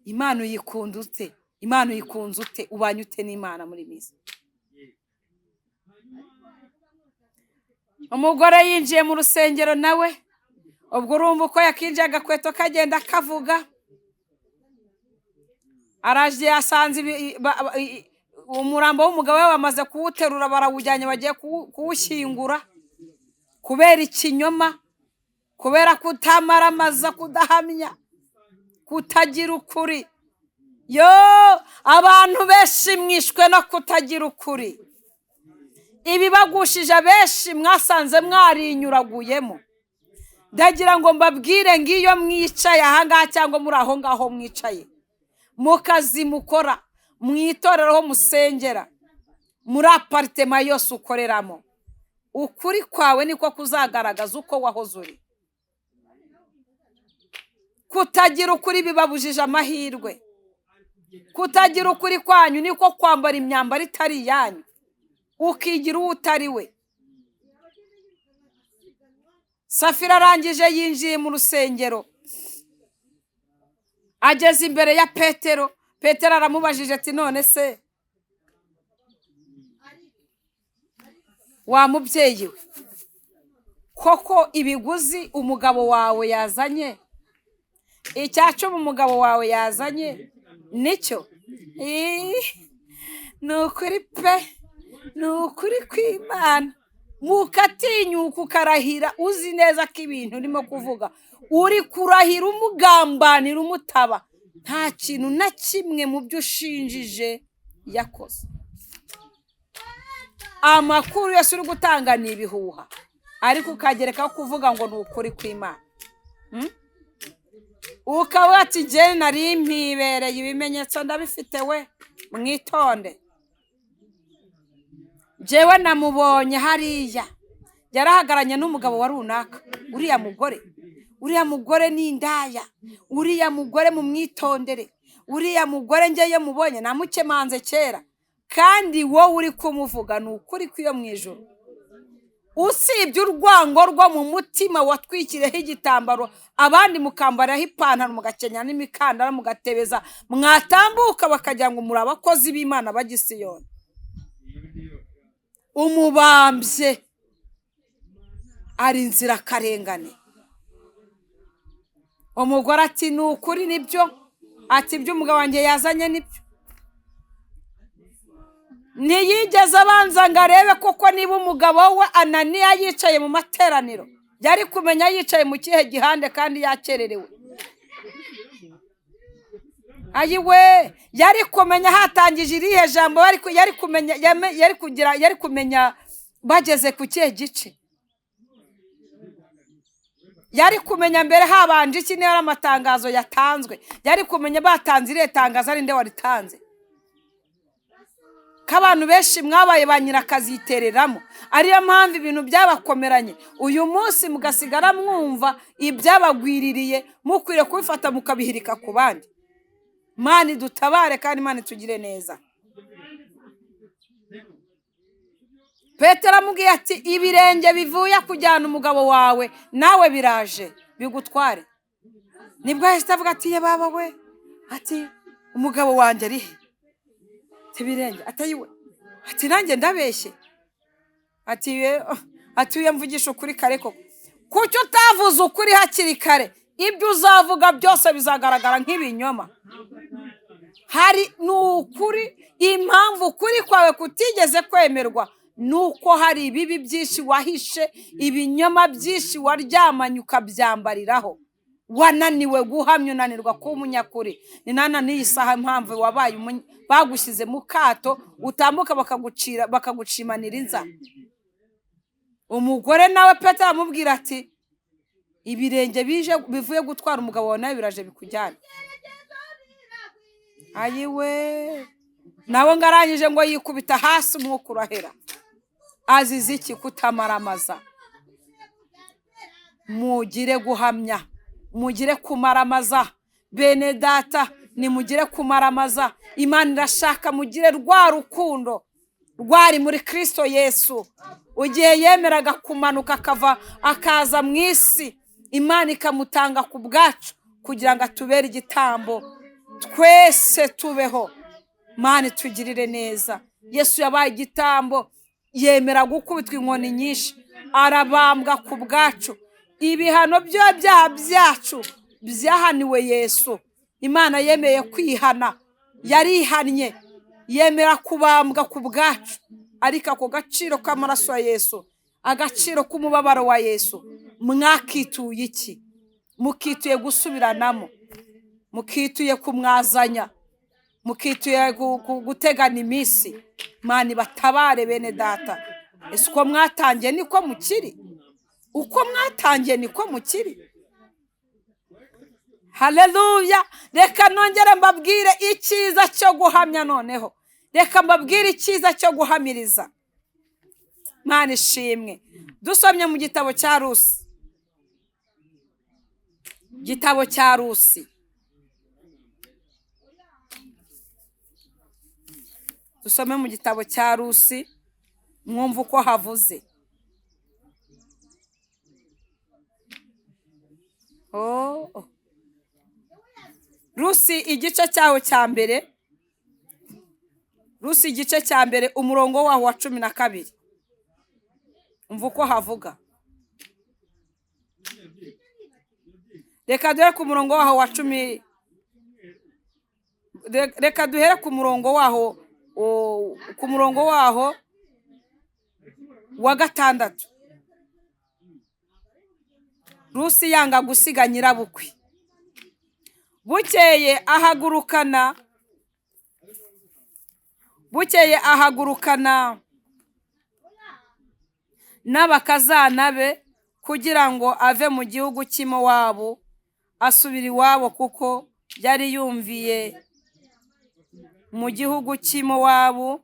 Imana uyikunda ute? Imana uyikunze ute? Ubanye ute n'Imana muri misi? Umugore yinjiye mu rusengero nawe, ubwo urumva uko yakinjiye agakweto kagenda kavuga, araje yasanze umurambo w'umugabo we bamaze kuwuterura, barawujyanye bagiye kuwushyingura, kubera ikinyoma, kubera kutamaramaza, kudahamya, kutagira ukuri. Yo, abantu benshi mwishwe no kutagira ukuri. Ibibagushije abenshi mwasanze mwarinyuraguyemo. Ndagira ngo mbabwire ngiyo mwicaye ahangaha cyangwa muri aho ngaho mwicaye, mu kazi mukora, mwitorero ho musengera, muri apartema yose ukoreramo, ukuri kwawe niko kuzagaragaza uko wahoze uri. Kutagira ukuri bibabujije amahirwe. Kutagira ukuri kwanyu niko kwambara imyambaro itari iyanyu, ukigira uwo utari we. Safira arangije yinjiye mu rusengero, ageze imbere ya Petero. Petero aramubajije ati none se wa mubyeyi we, koko ibiguzi umugabo wawe yazanye, icyacu umugabo wawe yazanye nicyo? Ni ukuri pe, ni ukuri kw'Imana. Mukatinyuka ukarahira uzi neza ko ibintu urimo kuvuga uri kurahira umugambanira, umutaba, nta kintu na kimwe mu byo ushinjije yakoze. Amakuru yose uri gutanga ni ibihuha, ariko ukagerekaho kuvuga ngo ni ukuri kw'Imana. Ukaba ati jye nari mpibereye, ibimenyetso ndabifite, we mwitonde. Jewe namubonye hariya yarahagaranye n'umugabo wa runaka. Uriya mugore ni indaya, uriya mugore mu mwitondere, uriya mugore njye mubonye namukemanze kera, kandi wowe uri kumuvuga ni ukuri kw'iyo mu ijoro. Usibye urwango rwo mu mutima watwikireho igitambaro, abandi mukambaraho ipantaro mugakenya n'imikandara mugatebeza, mwatambuka bakagira ngo muri abakozi b'Imana b'Agisiyoni. Umubambye ari inzirakarengane. Umugore ati ni ukuri nibyo, ati ibyo umugabo wanjye yazanye nibyo. Ntiyigeze abanza ngo arebe koko niba umugabo we Ananiya yicaye mu materaniro, yari kumenya yicaye mu kihe gihande kandi yakererewe. Ayiwe, yari kumenya hatangije irihe jambo, yari kumenya bageze ku kihe gice, yari kumenya mbere habanje iki niba amatangazo yatanzwe, yari kumenya batanze irihe tangazo ari nde waritanze. K'abantu benshi mwabaye ba nyirakazitereramo, ariyo mpamvu ibintu byabakomeranye. Uyu munsi mugasigara mwumva ibyabagwiririye, mukwiriye kubifata mukabihirika ku bandi. Imana dutabare kandi Imana tugire neza. Petero amubwiye ati ibirenge bivuye kujyana umugabo wawe nawe biraje bigutware. Nibwo yahise avuga ati ye baba we, ati umugabo wanjye ari he? Tibirenge atayiwe, ati nanjye ndabeshye, ati uye mvugisha ukuri kare koko. Kuki utavuze ukuri hakiri kare? Ibyo uzavuga byose bizagaragara nk'ibinyoma. Hari n'ukuri, impamvu ukuri kwawe kutigeze kwemerwa nuko hari ibibi byinshi wahishe, ibinyoma byinshi waryamanye ukabyambariraho. Wananiwe guhamya, unanirwa kuba umunyakuri. Ni nana n'iyi saha impamvu wabaye bagushyize mu kato, utambuka bakagucimanira inza. Umugore nawe Petero amubwira ati ibirenge bivuye gutwara umugabo wawe nawe biraje bikujyana. Ayiwe, nawe ngarangije ngo yikubita hasi umwuka urahera. Azize iki? Kutamaramaza. Mugire guhamya, mugire kumaramaza. Bene data nimugire kumaramaza. Imana irashaka mugire rwa rukundo rwari muri Kristo Yesu. Ugiye yemeraga kumanuka akaza mu isi, Imana ikamutanga ku bwacu kugira ngo atubere igitambo, twese tubeho. Imana tugirire neza. Yesu yabaye igitambo, yemera gukubitwa inkoni nyinshi, arabambwa ku bwacu. Ibihano by'ibyaha byacu byahaniwe Yesu. Imana yemeye kwihana, yarihannye, yemera kubambwa ku bwacu. Ariko ako gaciro k'amaraso ya Yesu, agaciro k'umubabaro wa Yesu, mwakituye iki? Mukituye gusubiranamo, mukituye kumwazanya, mukituye gutegana iminsi. Imana batabare bene data. Ese uko mwatangiye niko mukiri? Uko mwatangiye niko mukiri? Haleluya. Reka nongere mbabwire icyiza cyo guhamya noneho. Reka mbabwire icyiza cyo guhamiriza. Imana ishimwe. Dusomye mu gitabo cya Rusi. Gitabo cya Rusi. Dusome mu gitabo cya Rusi, mwumva uko havuze. Rusi igice cyaho cya mbere. Rusi igice cya mbere umurongo waho wa 12. Umva uko havuga. Reka duhere ku murongo waho wa 10. Reka duhere ku murongo waho wa 6. Rusi yanga gusiga nyirabukwe. Bukeye ahagurukana n'abakazana be kugira ngo ave mu gihugu cy'Imowabu asubira iwabo, kuko yari yumviye mu gihugu cy'Imowabu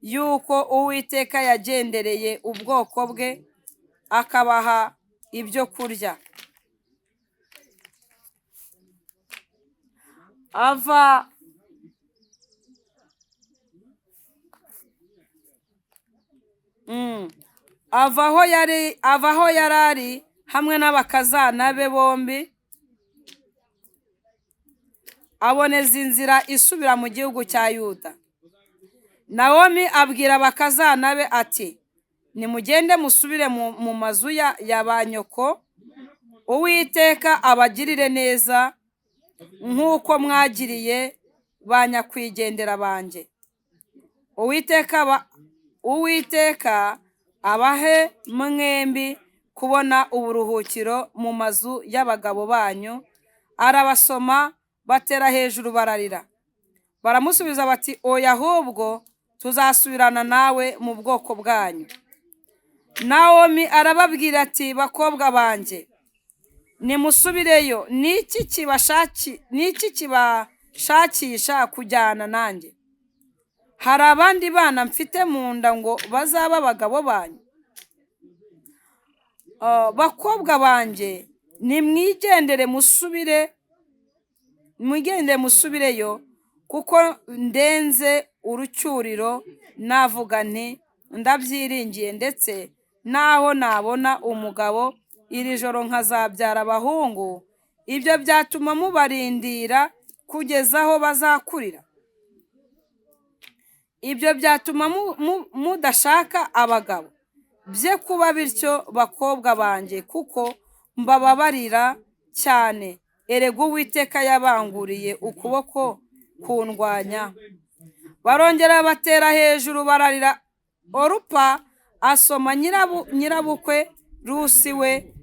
yuko Uwiteka yagendereye ubwoko bwe akabaha ibyo kurya. ava aho yari ari hamwe n'abakazana be bombi, aboneza inzira isubira mu gihugu cya Yuda. Nawomi abwira abakazana be ati, nimugende musubire mu mazu ya ba nyoko, Uwiteka abagirire neza nk'uko mwagiriye ba nyakwigendera banjye. Uwiteka abahe mwembi kubona uburuhukiro mu mazu y'abagabo banyu. Arabasoma, batera hejuru bararira. Baramusubiza bati, oya, ahubwo tuzasubirana nawe mu bwoko bwanyu. Nawomi arababwira ati, bakobwa banjye, nimusubireyo. Niki kibashakisha kujyana nanjye? Hari abandi bana mfite mu nda ngo bazaba abagabo banyu? Bakobwa banjye, nimwigendere musubireyo, kuko ndenze urucyuriro. Navuga nti ndabyiringiye, ndetse naho nabona umugabo iri joro nkazabyara abahungu, ibyo byatuma mubarindira kugeza aho bazakurira. Ibyo byatuma mudashaka abagabo. Bye kuba bityo bakobwa banjye, kuko mbababarira cyane. Erega Uwiteka yabanguriye ukuboko kundwanya. Barongera batera hejuru bararira. Orupa asoma nyirabukwe Rusi we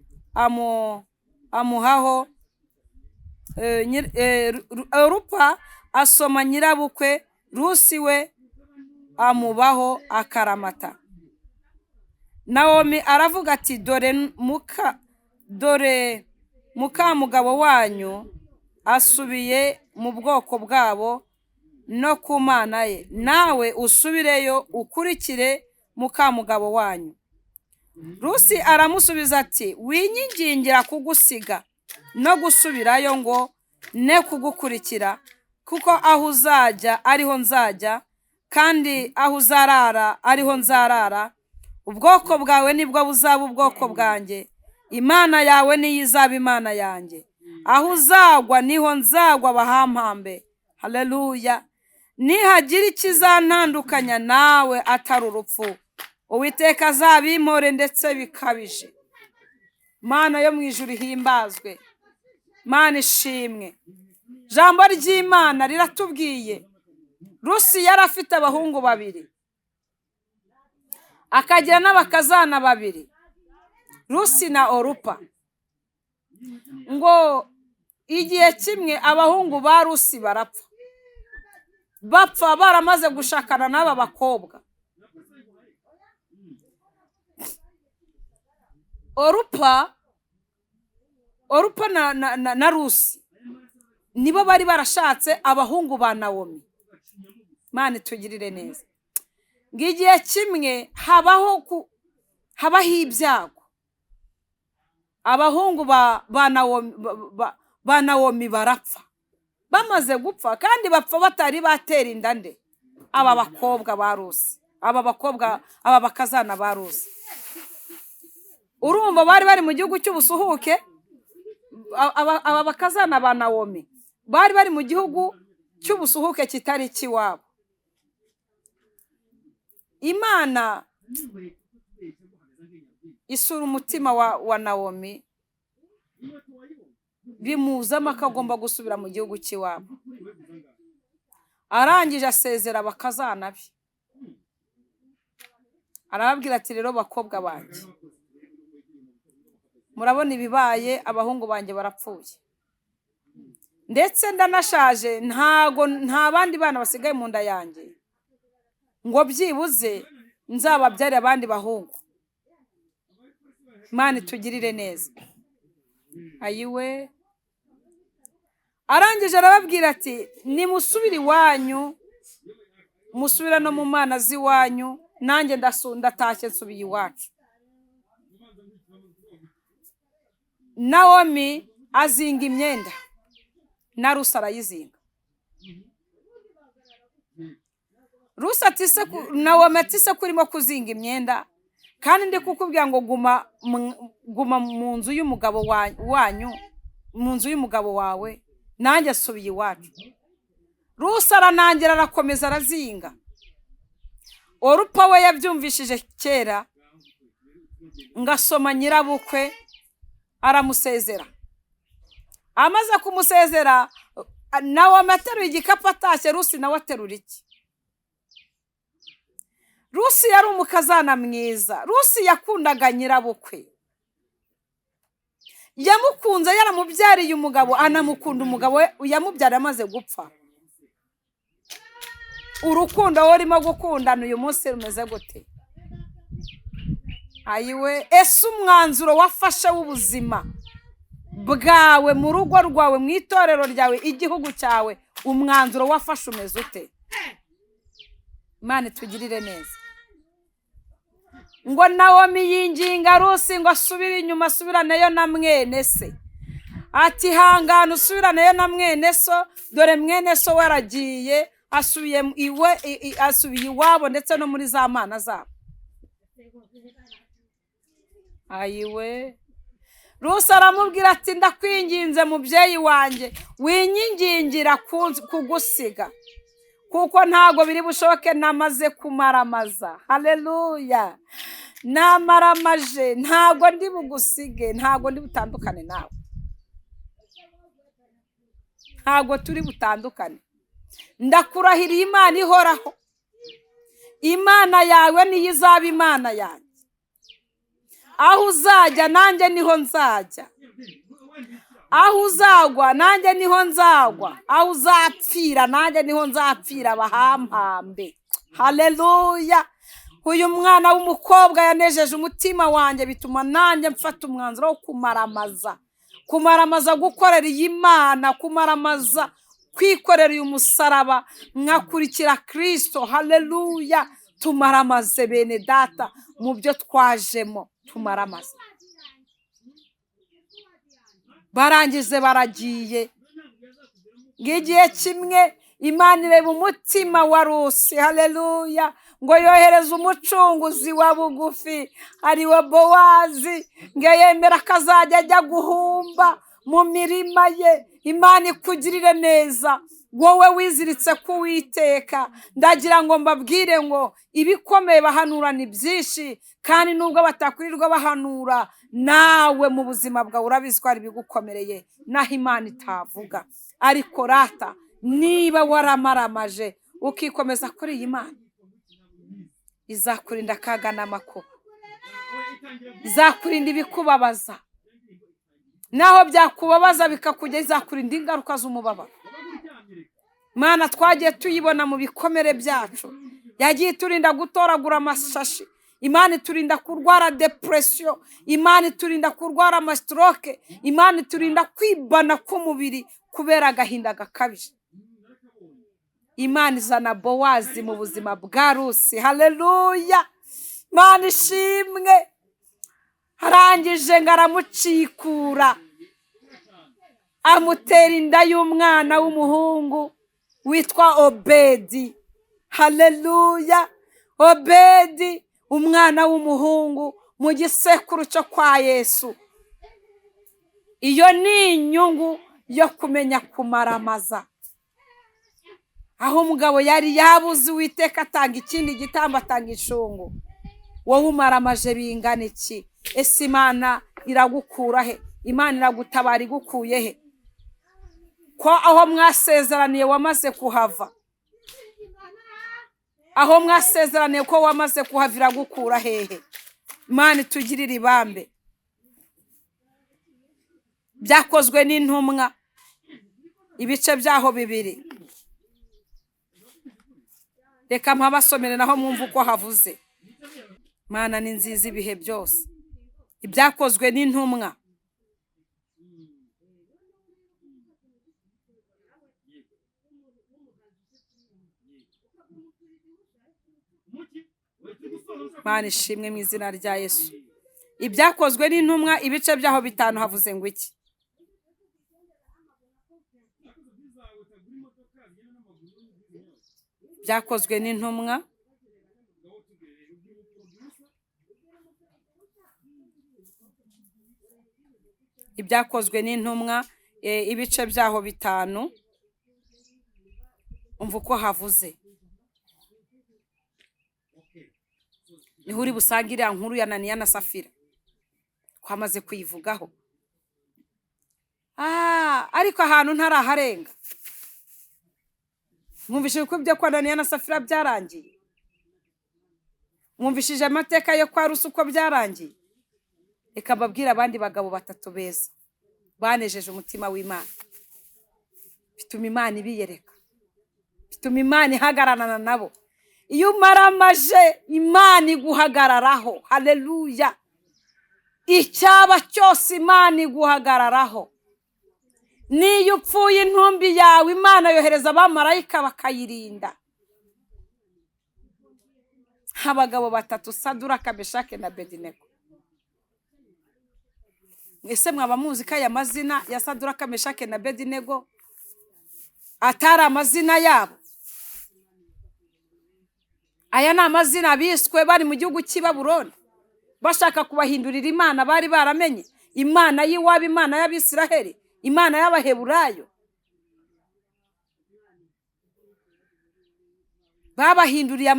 amuhaho. Orupa asoma nyirabukwe Rusi we amubaho akaramata. Nawomi aravuga ati, dore muka mugabo wanyu asubiye mu bwoko bwabo no ku Mana ye. Nawe usubireyo ukurikire muka mugabo wanyu. Rusi aramusubiza ati, winyingingira kugusiga no gusubirayo ngo ne kugukurikira, kuko aho uzajya ariho nzajya, kandi aho uzarara ariho nzarara. Ubwoko bwawe nibwo buzaba ubwoko bwanjye, Imana yawe niyo izaba Imana yanjye. Aho uzagwa niho nzagwa bahampambe. Haleluya. Nihagira ikizantandukanya nawe atari urupfu, Uwiteka azabimpore ndetse bikabije. Mana yo mu ijuru ihimbazwe, Mana ishimwe. Jambo ry'Imana riratubwiye, Rusi yari afite abahungu babiri, akagira n'abakazana babiri, Rusi na Orupa. Ngo igihe kimwe abahungu ba Rusi bapfa baramaze gushakana n'aba bakobwa. Orupa na Rusi nibo bari barashatse abahungu ba Nawomi. Mana itugirire neza. Ngigiye kimwe habaho ibyago. Abahungu ba Nawomi barapfa. Bamaze gupfa, kandi bapfa batari batera inda nde? Aba bakobwa ba Rusi. Aba bakazana ba Rusi. Urumva bari mu gihugu cy'ubusuhuke. Aba bakazana ba Nawomi bari mu gihugu cy'ubusuhuke kitari kiwabo. Imana isura umutima wa Nawomi, bimuzamo akagomba gusubira mu gihugu cy'iwabo. Arangije asezera abakazana be, arababwira ati, rero bakobwa banjye, murabona ibibaye, abahungu banjye barapfuye, ndetse ndanashaje, nta bandi bana basigaye mu nda yanjye ngo byibuze nzababyarire abandi bahungu. Imana itugirire neza. Ayiwe. Arangije arababwira ati, nimusubire iwanyu, musubira no mu mana z'iwanyu, nanjye ndatashye nsubiye iwacu. Nawomi azinga imyenda na Rusi arayizinga. Rusi ati se Nawomi ati se kurimo kuzinga imyenda kandi ndi kukubwira ngo guma mu nzu y'umugabo wanyu, mu nzu y'umugabo wawe, nanjye asubiye iwacu. Rusi aranangira arakomeza arazinga. Orupa we yabyumvishije kera, ngasoma nyirabukwe aramusezera. Amaze kumusezera, Nawomi ateruye igikapu atashye, Rusi nawe aterura iki? Rusi yari umukazana mwiza. Rusi yakundaga nyirabukwe, yamukunze, yaramubyariye umugabo, anamukunda umugabo we yamubyara amaze gupfa. Urukundo wowe urimo gukundana uyu munsi rumeze gute? Ayiwe, ese umwanzuro wafashe w'ubuzima bwawe, mu rugo rwawe, mu itorero ryawe, igihugu cyawe, umwanzuro wafashe umeze ute? Imana itugirire neza. Ngo Nawomi yinginga Rusi ngo asubire inyuma, asubiraneyo na mwene se. Ati hangana usubiraneyo na mwene so, dore mwene so waragiye, asubiye iwabo ndetse no muri za mana zabo. Ayiwe, Rusi aramubwira ati ndakwinginze mubyeyi wanjye, winyingingira kugusiga, kuko ntago biri bushoboke, namaze kumaramaza. Haleluya, namaramaje, ntago ndi bugusige, ntago ndi butandukane nawe, ntago turi butandukane. Ndakurahiriye Imana ihoraho, Imana yawe niyo izaba Imana yanjye. Aho uzajya nanjye niho nzajya, aho uzagwa nanjye niho nzagwa, aho uzapfira nanjye niho nzapfira, abahampambe. Haleluya. Uyu mwana w'umukobwa yanejeje umutima wanjye, bituma nanjye mfata umwanzuro wo kumaramaza gukorera iyi Imana, kumaramaza kwikorera uyu musaraba, nkakurikira Kristo. Haleluya. Tumaramaze bene data mu byo twajemo, tumaramaze. Barangize baragiye. Ngigiye kimwe Imana ireba umutima wa Rusi. Haleluya. Ngo yohereze umucunguzi wa bugufi, ari we Bowazi, ngo yemera akazajya ajya guhumba mu mirima ye. Imana ikugirire neza wowe wiziritse ku Uwiteka. Ndagira ngo mbabwire ngo ibikomeye bahanura ni byinshi, kandi nubwo batakwirirwa bahanura, nawe mu buzima bwawe urabizi ko ari bigukomereye naho Imana itavuga. Ariko rata, niba waramaramaje ukikomeza kuri iyi Imana, izakurinda akaga n'amakuba, izakurinda ibikubabaza, naho byakubabaza bikakujya, izakurinda ingaruka z'umubabaro. Mana twagiye tuyibona mu bikomere byacu, yagiye turinda gutoragura amashashi. Imana iturinda kurwara depression, Imana iturinda kurwara amastroke, Imana iturinda kwibana k'umubiri kubera agahinda gakabije. Imana izana Bowazi mu buzima bwa Rusi. Haleluya. Imana ishimwe. Harangije ngo aramucikura, amutera inda y'umwana w'umuhungu witwa Obedi. Haleluya. Obedi, umwana w'umuhungu mu gisekuru cyo kwa Yesu. Iyo ni inyungu yo kumenya kumaramaza. Aho umugabo yari yabuze Uwiteka atanga ikindi gitambo, atanga inshungu, wowe umaramaje bingana iki? Ese Imana iragukura he? Imana iragutabara igukuye he? Ko aho mwasezeraniye wamaze kuhava, aho mwasezeraniye ko wamaze kuhava, iragukura hehe? Imana itugirire ibambe. Byakozwe n'intumwa, ibice byaho 2. Reka mpabasomere naho mwumva uko havuze. Mana ni nziza ibihe byose. Ibyakozwe n'intumwa. Mana ishimwe mu izina rya Yesu. Ibyakozwe n'intumwa, ibice byaho 5 havuze ngo iki? Byakozwe n'intumwa ibyakozwe n'intumwa ibice byaho 5. Umva uko havuze. Niho uri busange iriya nkuru ya Ananiya na Safira twamaze kuyivugaho. Ariko ahantu ntaraharenga. Mwumvishije uko ibyo kwa Ananiya na Safira byarangiye? Mwumvishije amateka yo kwa Rusi uko byarangiye? Reka mbabwire abandi bagabo 3 beza banejeje umutima w'Imana, bituma Imana ibiyereka, bituma Imana ihagararana nabo. Iyo umaramaje Imana iguhagararaho. Haleluya! Icyaba cyose Imana iguhagararaho. Niyo upfuye intumbi yawe Imana yohereza abamarayika bakayirinda. Abagabo 3, Saduraka, Meshake na Abedinego. Ese mwaba muzi ko aya mazina ya Saduraka, Meshake na Abedinego atari amazina yabo? Aya ni amazina biswe bari mu gihugu cy'i Babuloni, bashaka kubahindurira Imana bari baramenye, Imana y'iwabo, Imana y'Abisiraheli, Imana y'Abaheburayo. Babahinduriye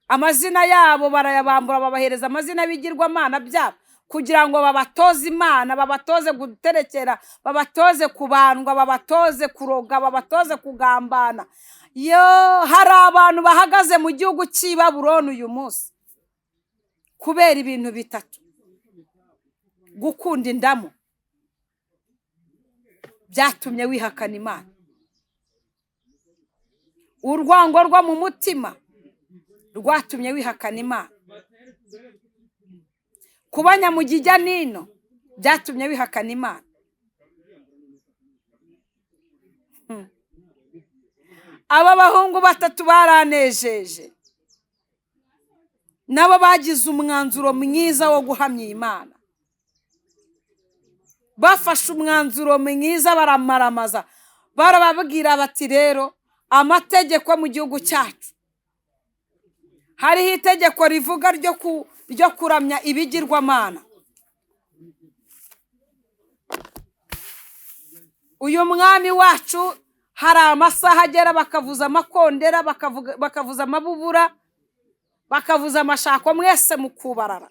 amazina yabo barayabambura, babahereza amazina bigirwamana byabo kugira ngo babatoze Imana, babatoze guterekera, babatoze kubandwa, babatoze kuroga, babatoze kugambana. Hari abantu bahagaze mu gihugu cy'i Babuloni uyu munsi kubera ibintu 3: gukunda indamu byatumye wihakana Imana, urwango rwo mu mutima rwatumye wihakana Imana, kuba nyamujya nino byatumye wihakana Imana. Aba bahungu 3 baranejeje, nabo bagize umwanzuro mwiza wo guhamya Imana. Bafashe umwanzuro mwiza, baramaramaza, barababwira bati rero amategeko mu gihugu cyacu hariho itegeko rivuga ryo kuramya ibigirwamana. Uyu mwami wacu hari amasaha agera bakavuza amakondera, bakavuza amabubura, bakavuza amashako, mwese mukubarara.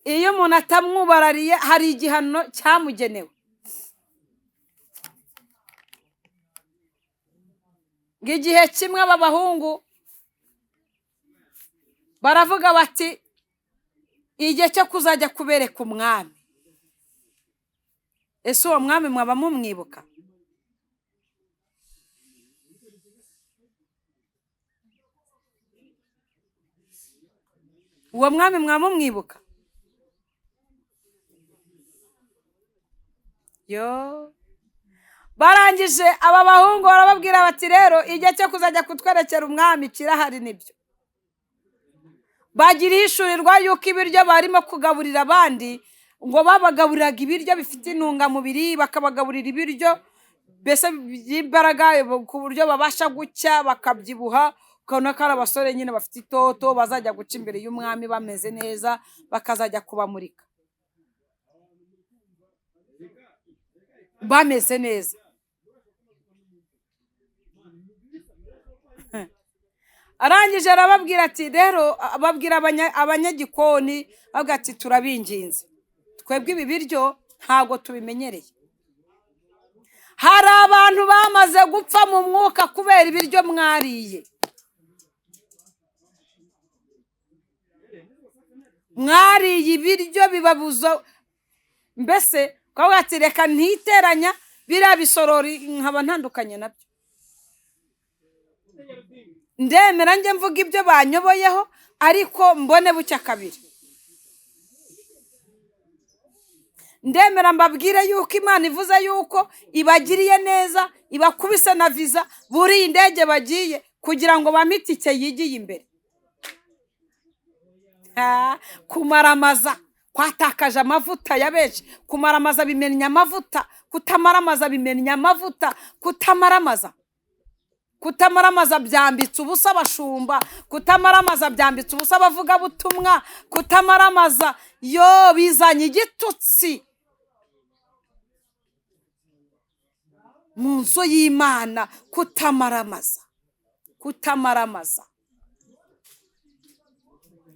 Iyo umuntu atamwubarariye hari igihano cyamugenewe. Igihe kimwe aba bahungu baravuga bati igihe cyo kuzajya kubereka umwami. Ese uwo mwami mwaba mumwibuka? Uwo mwami mwaba mumwibuka? Barangije aba bahungu barababwira bati rero igihe cyo kuzajya kutwerekera umwami kirahari. Nibyo bagira ishurirwa yuko ibiryo barimo kugaburira abandi ngo babagaburiraga ibiryo bifite intungamubiri, bakabagaburira ibiryo bese by'imbaraga ku buryo babasha gucya bakabyibuha, ukabona ko ari abasore nyine bafite itoto bazajya guca imbere y'umwami bameze neza, bakazajya kubamurika bameze neza. Arangije arababwira ati rero, babwira abanyagikoni, bavuga ati turabinginze, twebwe ibi biryo ntabwo tubimenyereye. Hari abantu bamaze gupfa mu mwuka kubera ibiryo mwariye. Mwariye ibiryo bibabuza, mbese kavuga ati reka ntiteranya biriya bisorori nkaba ntandukanye nabyo. Ndemera njye mvuga ibyo banyoboyeho, ariko mbone bucya kabiri. Ndemera mbabwire yuko Imana ivuze yuko ibagiriye neza, ibakubise na visa buri indege bagiye kugira ngo bamitike yigiye imbere. Kumaramaza kwatakaje amavuta ya benshi. Kumaramaza bimenya amavuta, kutamaramaza bimenya amavuta, kutamaramaza kutamaramaza byambitse ubusa abashumba, kutamaramaza byambitse ubusa abavugabutumwa, kutamaramaza yo bizanye igitutsi mu nzu y'Imana. Kutamaramaza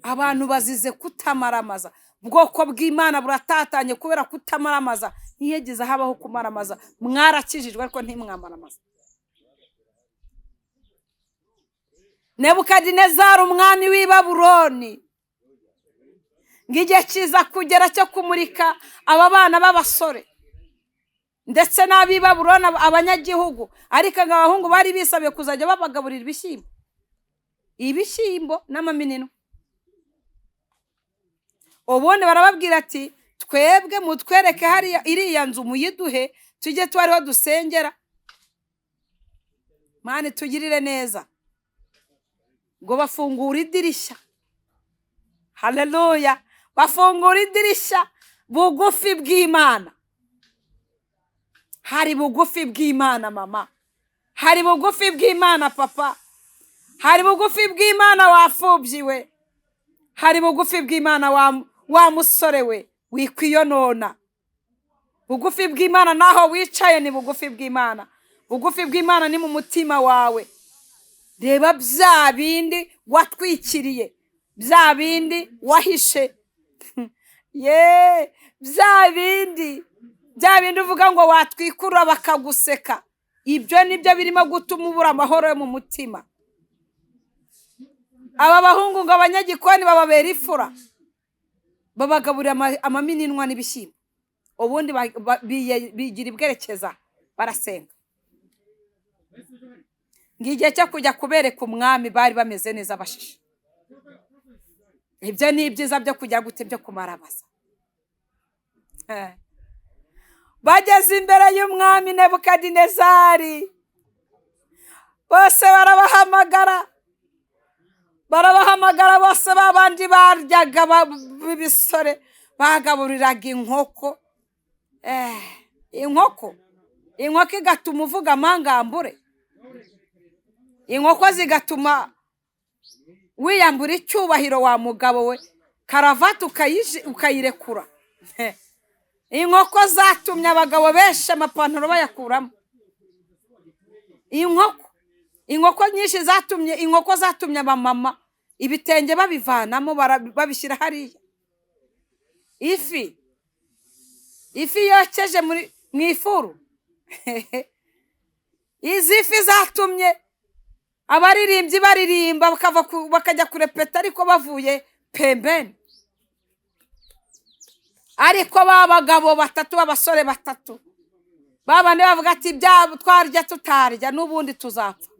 abantu bazize kutamaramaza. Ubwoko bw'Imana buratatanye kubera kutamaramaza. Ntiyigeze habaho kumaramaza. Mwarakijijwe ariko ntimwamaramaza. Nebukadinezari umwami w'i Babuloni, ng'igihe kiza kugera cyo kumurika aba bana b'abasore ndetse n'ab'i Babuloni abanyagihugu, ariko abahungu bari bisabiye kuzajya babagaburira ibishyimbo n'amaminino. Ubundi barababwira ati twebwe mutwereke hariya iriya nzu muyiduhe tujye twariho dusengera. Mani tugirire neza. Ngo bafungura idirishya. Haleluya. Bafungura idirishya bugufi bw'Imana. Hari bugufi bw'Imana mama. Hari bugufi bw'Imana papa. Hari bugufi bw'Imana wafubyiwe. Hari bugufi bw'Imana wa musore we wikwiyonona. Bugufi bw'Imana naho wicaye ni bugufi bw'Imana. Bugufi bw'Imana ni mu mutima wawe. Reba bya bindi watwikiriye, bya bindi wahishe. Bya bindi uvuga ngo watwikura bakaguseka. Ibyo nibyo birimo gutuma ubura amahoro yo mu mutima. Aba bahungu ngo abanyagikoni bababera ifura, babagaburira amaminwa n'ibishyimbo. Ubundi bigira ibwerekeza barasenga. Ngigihe cyo kujya kubereka umwami bari bameze neza bashishe. Ibyo ni ibyiza byo kujya gute byo kumaramaza. Bageze imbere y'umwami Nebukadinezari, bose barabahamagara bose babandi baryaga b'ibisore bagaburiraga inkoko. Inkoko igatuma uvuga amangambure. Inkoko zigatuma wiyambura icyubahiro wa mugabo we, karavati ukayirekura. Inkoko zatumye abagabo benshi amapantaro bayakuramo. Inkoko nyinshi zatumye abamama ibitenge babivanamo babishyira hariya. Ifi yokeje mu ifuru. Izi fi zatumye abaririmbyi baririmba bakajya kurepeta ariko bavuye pembeni. Ariko babagabo batatu, abasore batatu, babandi bavuga ati byabo twarya tutarya n'ubundi tuzapfa.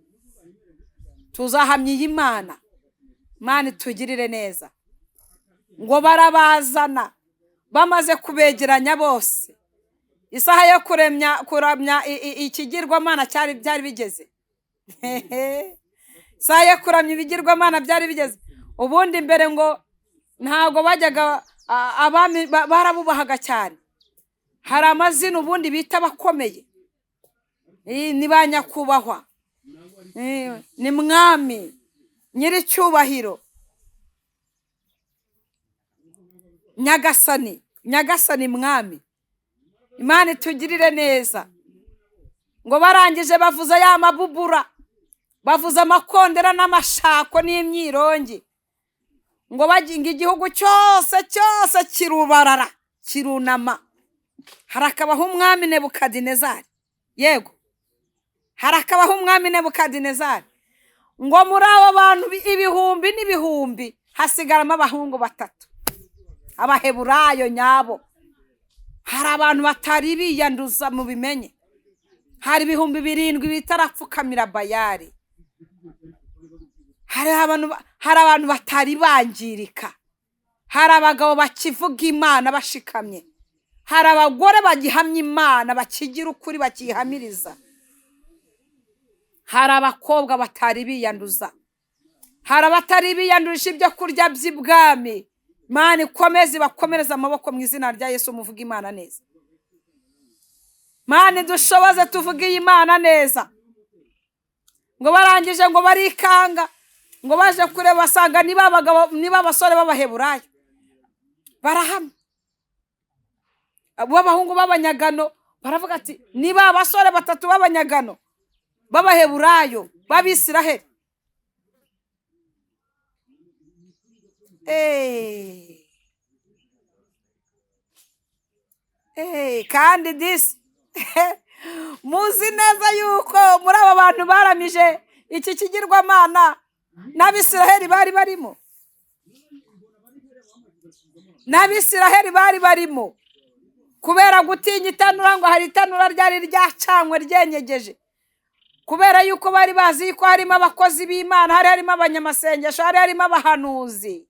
Tuzahamya Imana. Mani tugirire neza. Ngo barabazana bamaze kubegeranya bose. Isaha yo kuramya ikigirwamana byari bigeze. Isaha yo kuramya ibigirwamana byari bigeze. Ubundi mbere ngo ntago bajyaga abami barabubahaga cyane. Hari amazina ubundi bita bakomeye. Ni ba nyakubahwa. Ni mwami nyiricyubahiro, nyagasani mwami. Imana tugirire neza. Ngo barangije bavuza ya mabubura, bavuza amakondera n'amashako n'imyirongi. Ngo baginga igihugu cyose kirubarara kirunama. Harakabaho umwami Nebukadinezari. Yego, harakabaho umwami Nebukadinezari. Ngo muri abo bantu ibihumbi n'ibihumbi hasigaramo abahungu batatu, abaheburayo nyabo. Hari abantu batari biyanduza mu bimenye. Hari ibihumbi 7 bitarapfukamira Bayali. Hari abantu batari bangirika. Hari abagabo bakivuga Imana bashikamye. Hari abagore bagihamya Imana bakigira ukuri bakihamiriza. Hari abakobwa batari biyanduza. Hari abatari biyandurisha ibyo kurya by'ibwami. Imana ikomeze bakomereza amaboko mu izina rya Yesu. Muvuga Imana neza. Imana dushoboze tuvuge Imana neza. ngo barangije ngo barikanga, ngo baje kureba basanga niba abasore b'Abaheburayo barahama, abahungu b'abanyagano baravuga ati niba abasore 3 b'abanyagano b'Abaheburayo b'Abisiraheli. Kandi muzi neza yuko muri aba bantu baramije iki kigirwamana n'Abisiraheli bari barimo, n'Abisiraheli bari barimo kubera gutinya itanura, ngo hari itanura ryari ryacanywe ryenyegeje, kubera yuko bari bazi ko harimo abakozi b'Imana, hari harimo abanyamasengesho, hari harimo abahanuzi,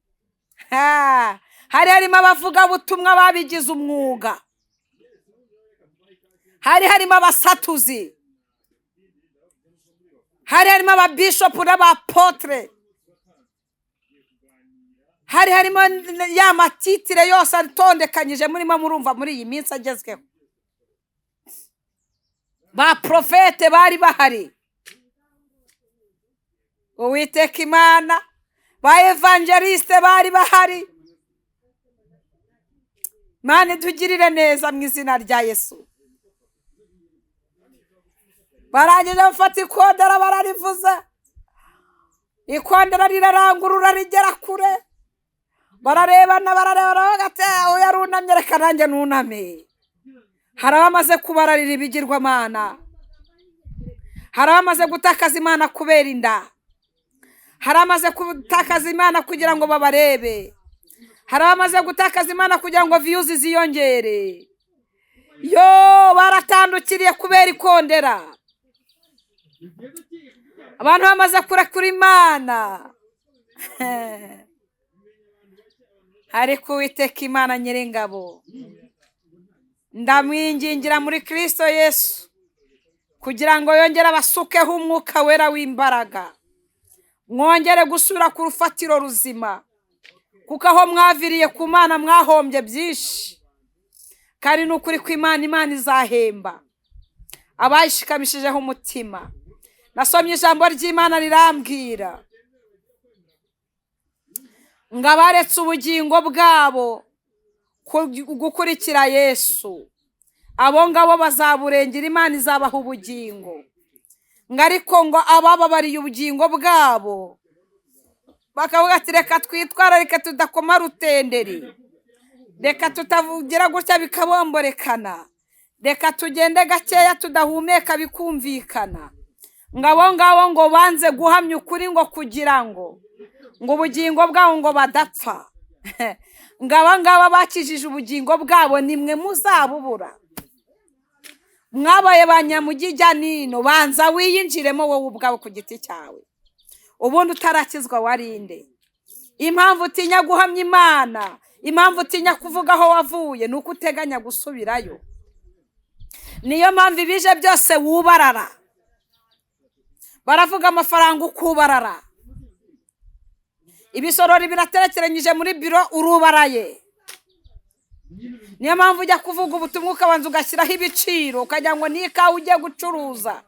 hari harimo abavuga butumwa babigize umwuga, hari harimo abasatuzi, hari harimo ababishopu n'abapotre, hari harimo ya matitire yose atondekanyije murimo murumva muri iyi minsi agezweho. Ba profete bari bahari, Uwiteka Imana, ba evangeliste bari bahari. Imana tugirire neza mu izina rya Yesu. Barangije bafata ikondera bararivuza, ikondera rirarangurura rigera kure, bararebana bagate aho yarunamye reka nanjye nuname. Hari abamaze kubararira ibigirwamana, hari abamaze gutakaza Imana kubera inda, hari abamaze gutakaza Imana kugira ngo babarebe, hari abamaze gutakaza Imana kugira ngo views ziyongere. Yo baratandukiriye kubera ikondera, abantu bamaze kurekura Imana. Ariko Uwiteka Imana Nyiringabo, ndamwingingira muri Kristo Yesu kugira ngo yongere abasukeho umwuka wera w'imbaraga, mwongere gusubira ku rufatiro ruzima, kuko aho mwaviriye ku Mana mwahombye byinshi, kandi n'ukuri ko Imana izahemba abayishikamishijeho umutima. Nasomye ijambo ry'Imana rirambwira ngo abaretse ubugingo bwabo gukurikira Yesu, abo ngabo bazaburengera, Imana izabaha ubugingo. Ngo ariko ngo abababariye ubugingo bwabo bakavuga ati reka twitwara, reka tudakoma rutenderi, reka tutavugira gutya bikabomborekana, reka tugende gakeya tudahumeka bikumvikana. Ngo abo ngabo ngo banze guhamya ukuri, ngo kugira ngo ubugingo bwabo ngo badapfa. Ngo aba ngaba bakijije ubugingo bwabo nimwe muzabubura. Mwabaye banyamugijya nino, banza wiyinjiremo wowe ubwawe ku giti cyawe, ubundi utarakizwa warinde. Impamvu utinya guhamya Imana, impamvu utinya kuvuga aho wavuye, nuko uteganya gusubirayo. Niyo mpamvu ibije byose wubarara, baravuga amafaranga ukubarara, ibisorori biraterekeranyije muri biro urubaraye. Niyo mpamvu ujya kuvuga ubutumwa ukabanza ugashyiraho ibiciro, ukagira ngo ni ikawa ugiye gucuruza.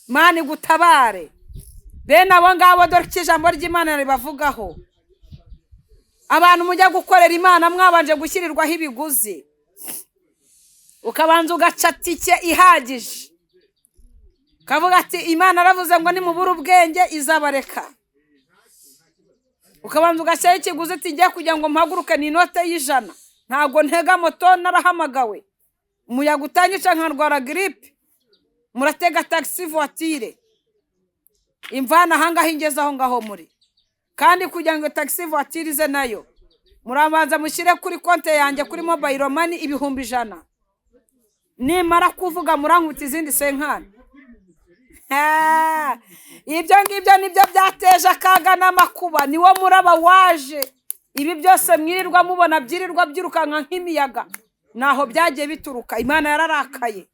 Imana igutabare. Bene abo ngabo dore ko ijambo ry'Imana ribavugaho. Abantu mujya gukorera Imana mwabanje gushyirirwaho ibiguzi, ukabanza ugaca tike ihagije, ukavuga ati Imana aravuze ngo nimubura ubwenge izabareka. Ukabanza ugashyiraho ikiguzi ati ngiye kugira ngo mpaguruke ni inote y'100, ntabwo ntega moto narahamagawe, umuyaga utanyica nkarwara grippe, muratega taxi voiture imvana ahangaho ingeze aho ngaho muri. Kandi kugira ngo taxi voiture ize nayo murabanza mushyire kuri konte yanjye kuri mobile money 100. Nimara kuvuga murankuta izindi senkana. Ibyo ngibyo nibyo byateje akaga n'amakuba, niwo muraba waje. Ibi byose mwirirwa mubona byirirwa byirukanka nk'imiyaga, naho byagiye bituruka. Imana yararakaye,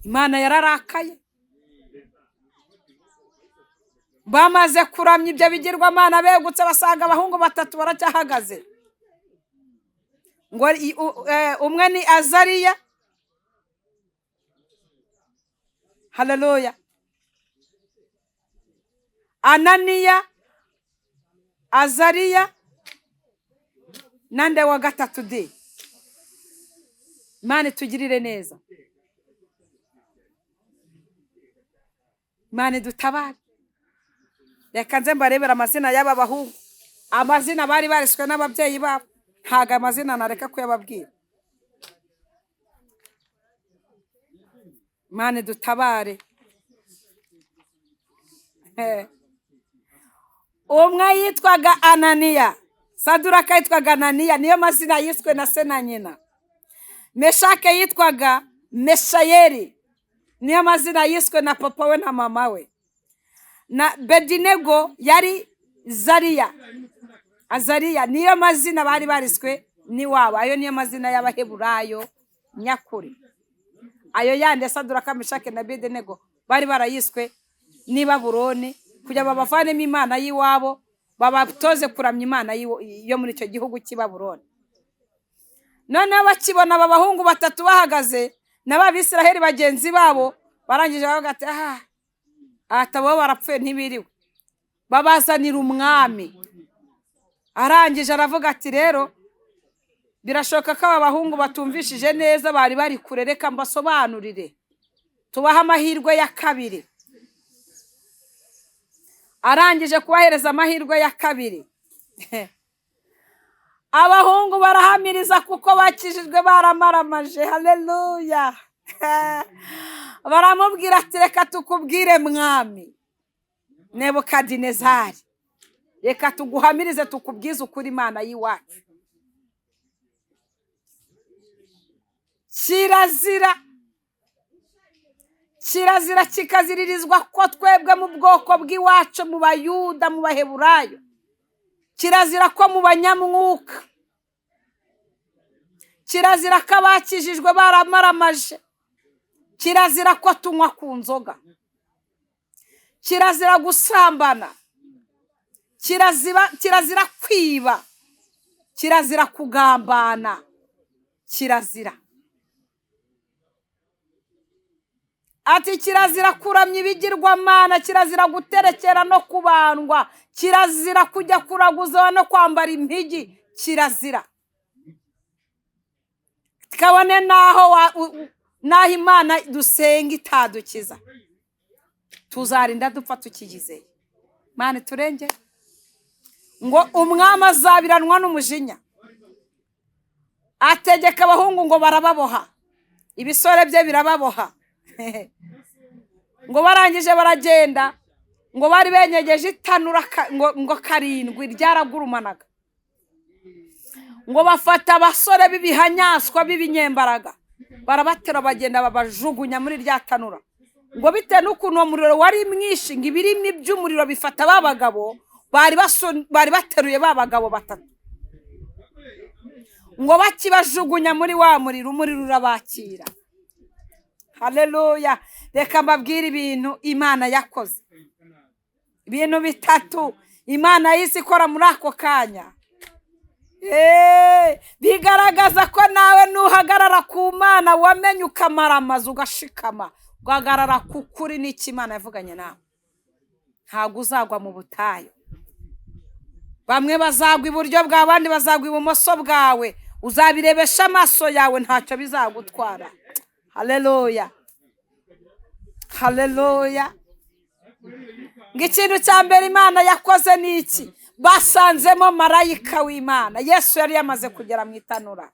Imana yararakaye. Bamaze kuramya ibyo bigirwamana begutse basanga abahungu 3 baracyahagaze. Ngo umwe ni Azariya, haleluya, Ananiya, Azariya, nande wa gatatu de. Imana itugirire neza, Imana idutabare. Reka nze mbarebera amazina y'aba bahungu, amazina bari bariswe n'ababyeyi babo, ntago amazina nareka kuyababwira. Imana idutabare. Umwe yitwaga Ananiya, Saduraka yitwaga Ananiya, niyo mazina yiswe na se na nyina. Meshake yitwaga Meshayeli, niyo mazina yiswe na papa we na mama we. Na Bedinego yari Azariya, niyo mazina bari bariswe n'iwabo. Ayo niyo mazina y'Abaheburayo nyakuri. Ayo yandi Saduraka, Meshake na Bedinego bari barayiswe n'i Babuloni kugira babavanemo imana y'iwabo, babatoze kuramya imana yo muri icyo gihugu cy'i Babuloni. Noneho bakibona aba bahungu batatu bahagaze n'Abisiraheli bagenzi babo, barangije bavuga ati atabo barapfuye ntibiriwe, babazanira umwami. Arangije aravuga ati rero birashoboka ko aba bahungu batumvishije neza, bari bari kure, reka mbasobanurire tubaha amahirwe ya kabiri. Arangije kubahereza amahirwe ya kabiri. Abahungu barahamiriza kuko bakijijwe, baramaramaje. Haleluya. Baramubwira ati reka tukubwire mwami Nebukadinezari, reka tuguhamirize tukubwize ukuri imana y'iwacu. Kirazira kikaziririzwa ko twebwe mu bwoko bw'iwacu, mu Bayuda, mu Baheburayo, kirazira ko mu banyamwuka, kirazira ko abakijijwe baramaramaje, kirazira ko tunywa ku nzoga, kirazira gusambana, kirazira kwiba, kirazira kugambana, kirazira. Ati kirazira kuramya ibigirwamana, kirazira guterekera no kubandwa, kirazira kujya kuraguza no kwambara impigi, kirazira. Kabone naho Imana dusenga itadukiza, tuzarinda dupfa tukigizeye. Imana turenge ngo umwami azabiranwa n'umujinya, ategeka abahungu ngo barababoha, ibisore bye birababoha. Ngo barangije baragenda, ngo bari benyegeje itanura ngo karindwi ryaragurumanaga, ngo bafata abasore b'ibihanyaswa b'ibinyembaraga, barabatera bagenda babajugunya muri rya tanura. Ngo bitewe n'ukuntu uwo muriro wari mwinshi, ngo ibirimi by'umuriro bifata babagabo bari bateruye babagabo batatu, ngo bakibajugunya muri wa muriro, umuriro urabakira. Haleluya. Reka mbabwire ibintu Imana yakoze, ibintu bitatu Imana yisi ikora muri ako kanya. Bigaragaza ko nawe nuhagarara ku Mana wamenye ukamara amazi ugashikama, ugahagarara ku kuri n'iki Imana yavuganye nawe, ntabwo uzagwa mu butayu. Bamwe bazagwa iburyo bwawe, abandi bazagwa ibumoso bwawe, uzabirebesha amaso yawe, ntacyo bizagutwara. Haleluya. Haleluya. Ikintu cya mbere Imana yakoze ni iki? Basanzemo marayika w'Imana. Yesu yari yamaze kugera mu itanura.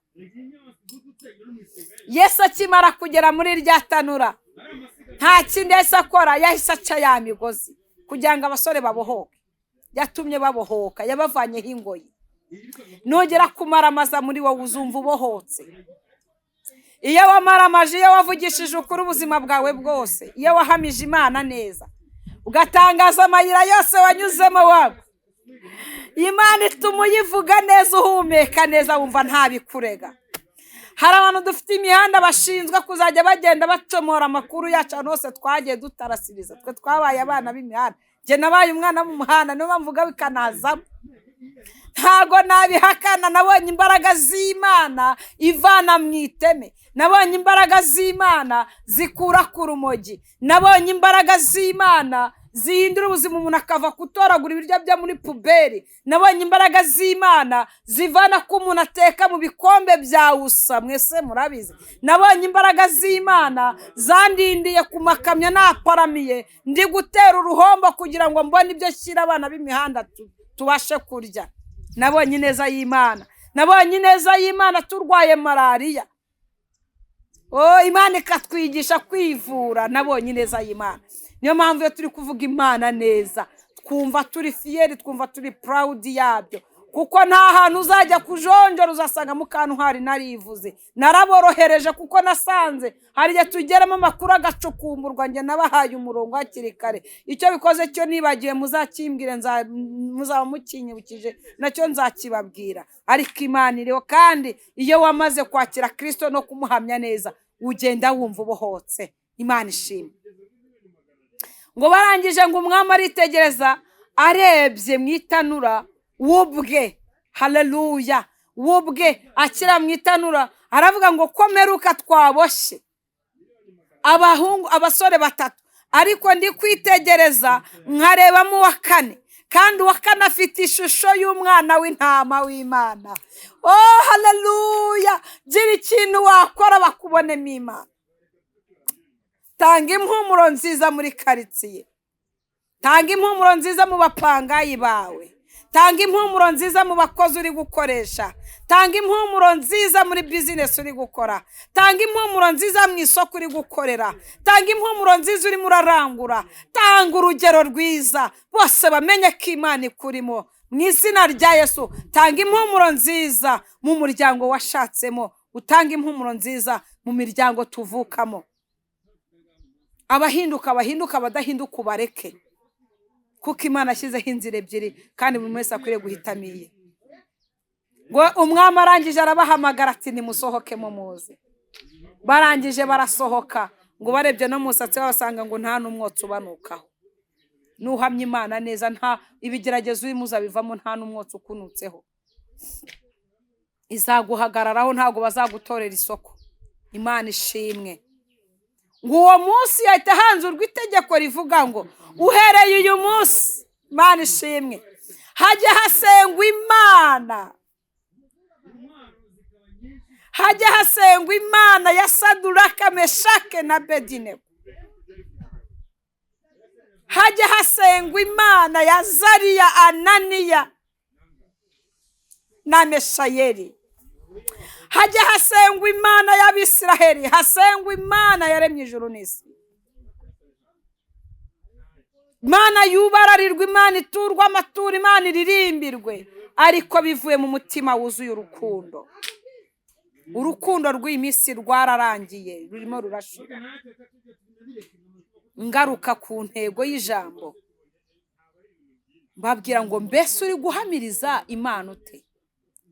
Yesu akimara kugera muri rya tanura, nta kindi yahise akora, yahise aca ya migozi kugira ngo abasore babohoke. Yatumye babohoka, yabavanyeho ingoyi. Nugera kumaramaza muri wowe uzumva ubohotse. Iyo wamaramaje, iyo wavugishije ukuri ubuzima bwawe bwose, iyo wahamije Imana neza, ugatangaza amayira yose wanyuzemo wabo, Imana ituma uyivuga neza, uhumeka neza, wumva ntabikurega. Hari abantu dufite imihanda bashinzwe kuzajya bagenda bacomora amakuru yacu ahantu hose twagiye dutarasiriza. Twe twabaye abana b'imihanda, njye nabaye umwana w'umuhanda, niyo mpamvu mvuga bikanazamo. Ntago nabihakana, nabonye imbaraga z'Imana ivana mu iteme, nabonye imbaraga z'Imana zikura ku rumogi, nabonye imbaraga z'Imana zihindura ubuzima umuntu akava gutoragura ibiryo byo muri puberi. Nabonye imbaraga z'Imana zivana ko umuntu ateka mu bikombe bya usa, mwese murabizi. Nabonye imbaraga z'Imana zandindiye ku makamyo naparamiye ndi gutera uruhombo kugira ngo mbone ibyo shyira abana b'imihanda tubashe kurya. Nabonye ineza y'Imana, nabonye ineza y'Imana turwaye malariya, Imana ikatwigisha kwivura. Nabonye ineza y'Imana. Niyo mpamvu iyo turi kuvuga Imana neza twumva turi fiyeri, twumva turi proud yabyo, kuko nta hantu uzajya kujonjora uzasanga mu kantu hari narivuze. Naraborohereje kuko nasanze hari igihe tugeramo amakuru agacukumburwa, njye nabahaye umurongo hakiri kare. Icyo bikoze cyo nibagiwe muzakimbwire, muzaba mukinyibukije nacyo nzakibabwira. Ariko Imana iriho, kandi iyo wamaze kwakira Kristo no kumuhamya neza ugenda wumva ubohotse. Imana ishimwe. Ngo barangije ngo umwami aritegereza, arebye mu itanura wubwe, haleluya, wubwe akira mu itanura aravuga ngo komeruka twaboshye abasore batatu, ariko ndi kwitegereza nkarebamo uwa kane, kandi uwa kane afite ishusho y'umwana w'intama w'Imana. Haleluya. Gira ikintu wakora bakubonemo Imana. Tanga impumuro nziza muri karitsiye, tanga impumuro nziza mu bapangayi bawe, tanga impumuro nziza mu bakozi uri gukoresha, tanga impumuro nziza muri business uri gukora, tanga impumuro nziza mu isoko uri gukorera, tanga impumuro nziza uri murarangura, tanga urugero rwiza bose bamenye ko Imana ikurimo. Mu izina rya Yesu, tanga impumuro nziza mu muryango washatsemo, utanga impumuro nziza mu miryango tuvukamo. Abahinduka abadahinduka ubareke, kuko Imana ashyizeho inzira ebyiri kandi buri wese akwiriye guhitamo iye. Ngo umwami arangije arabahamagara ati nimusohokemo muze. Barangije barasohoka, ngo barebye no musatsi basanga ngo nta n'umwotsi ubanukaho. Nuhamya Imana neza, nta ibigeragezo urimo uzabivamo nta n'umwotsi ukunutseho. Izaguhagararaho, ntabwo bazagutorera isoko. Imana ishimwe. Ngo uwo munsi yahita hanzurwa itegeko rivuga ngo uhereye uyu munsi, Imana ishimwe, hajya hasengwa Imana, hajya hasengwa Imana ya Saduraka, Meshake na Abedinego, hajya hasengwa Imana ya Zariya, Ananiya na Meshayeli, hajya hasengwa Imana y'Abisiraheli, hasengwa Imana yaremye ijuru n'isi. Imana yubararirwa, Imana iturwa amaturo, Imana iririmbirwe, ariko bivuye mu mutima wuzuye urukundo. Urukundo rw'iyi minsi rwararangiye, rurimo rurashira. Ngaruka ku ntego y'ijambo, babwira ngo mbese uri guhamiriza Imana ute?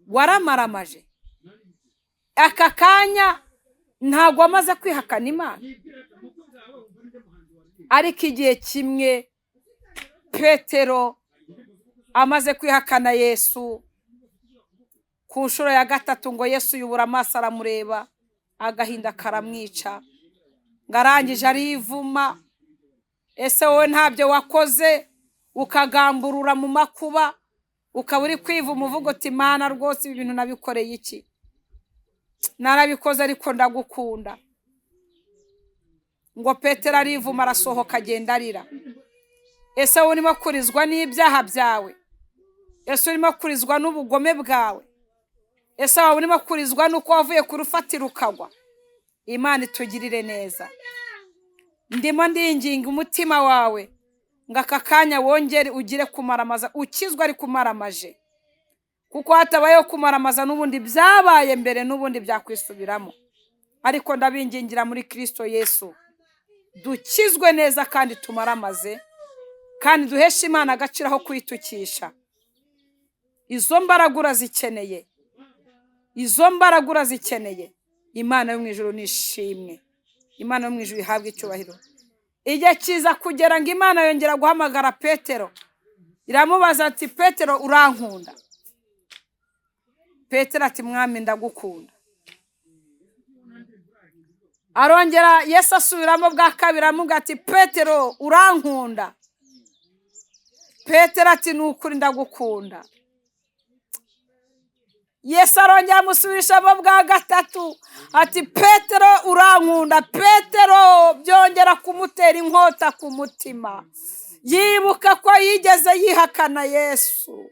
Waramaramaje aka kanya, ntabwo wamaze kwihakana Imana. Ariko igihe kimwe Petero amaze kwihakana Yesu ku nshuro ya gatatu, ngo Yesu yubura amaso aramureba, agahinda karamwica, ngarangije arivuma. Ese wowe ntabyo wakoze ukagamburura mu makuba, ukaba uri kwivuma uvuga uti Mana rwose ibi bintu nabikoreye iki? Narabikoze ariko ndagukunda. Ngo Petero arivuma arasohoka agenda arira. Ese wowe urimo kurizwa n'ibyaha byawe? Ese urimo kurizwa n'ubugome bwawe? Ese wowe urimo kurizwa n'uko wavuye ku rufatiro ukagwa? Imana itugirire neza. Ndimo ndinginga umutima wawe ngo aka kanya wongere ugire kumaramaza, ukizwa ari kumaramaje, kuko hatabayeho kumaramaza n'ubundi byabaye mbere, n'ubundi byakwisubiramo. Ariko ndabingingira muri Kristo Yesu, dukizwe neza kandi tumaramaze, kandi duheshe Imana agaciro aho kwitukisha. Izo mbaraga urazikeneye, izo mbaraga urazikeneye. Imana yo mu ijuru nishimwe, Imana yo mu ijuru ihabwe icyubahiro. Igihe kiza kugera ngo Imana yongera guhamagara Petero, iramubaza ati Petero urankunda? Petero ati Mwami ndagukunda. Arongera Yesu asubiramo bwa kabiri aramubwira ati Petero urankunda? Petero ati ni ukuri ndagukunda. Yesu arongera amusubirishamo bwa gatatu ati Petero urankunda. Petero byongera kumutera inkota ku mutima, yibuka ko yigeze yihakana Yesu.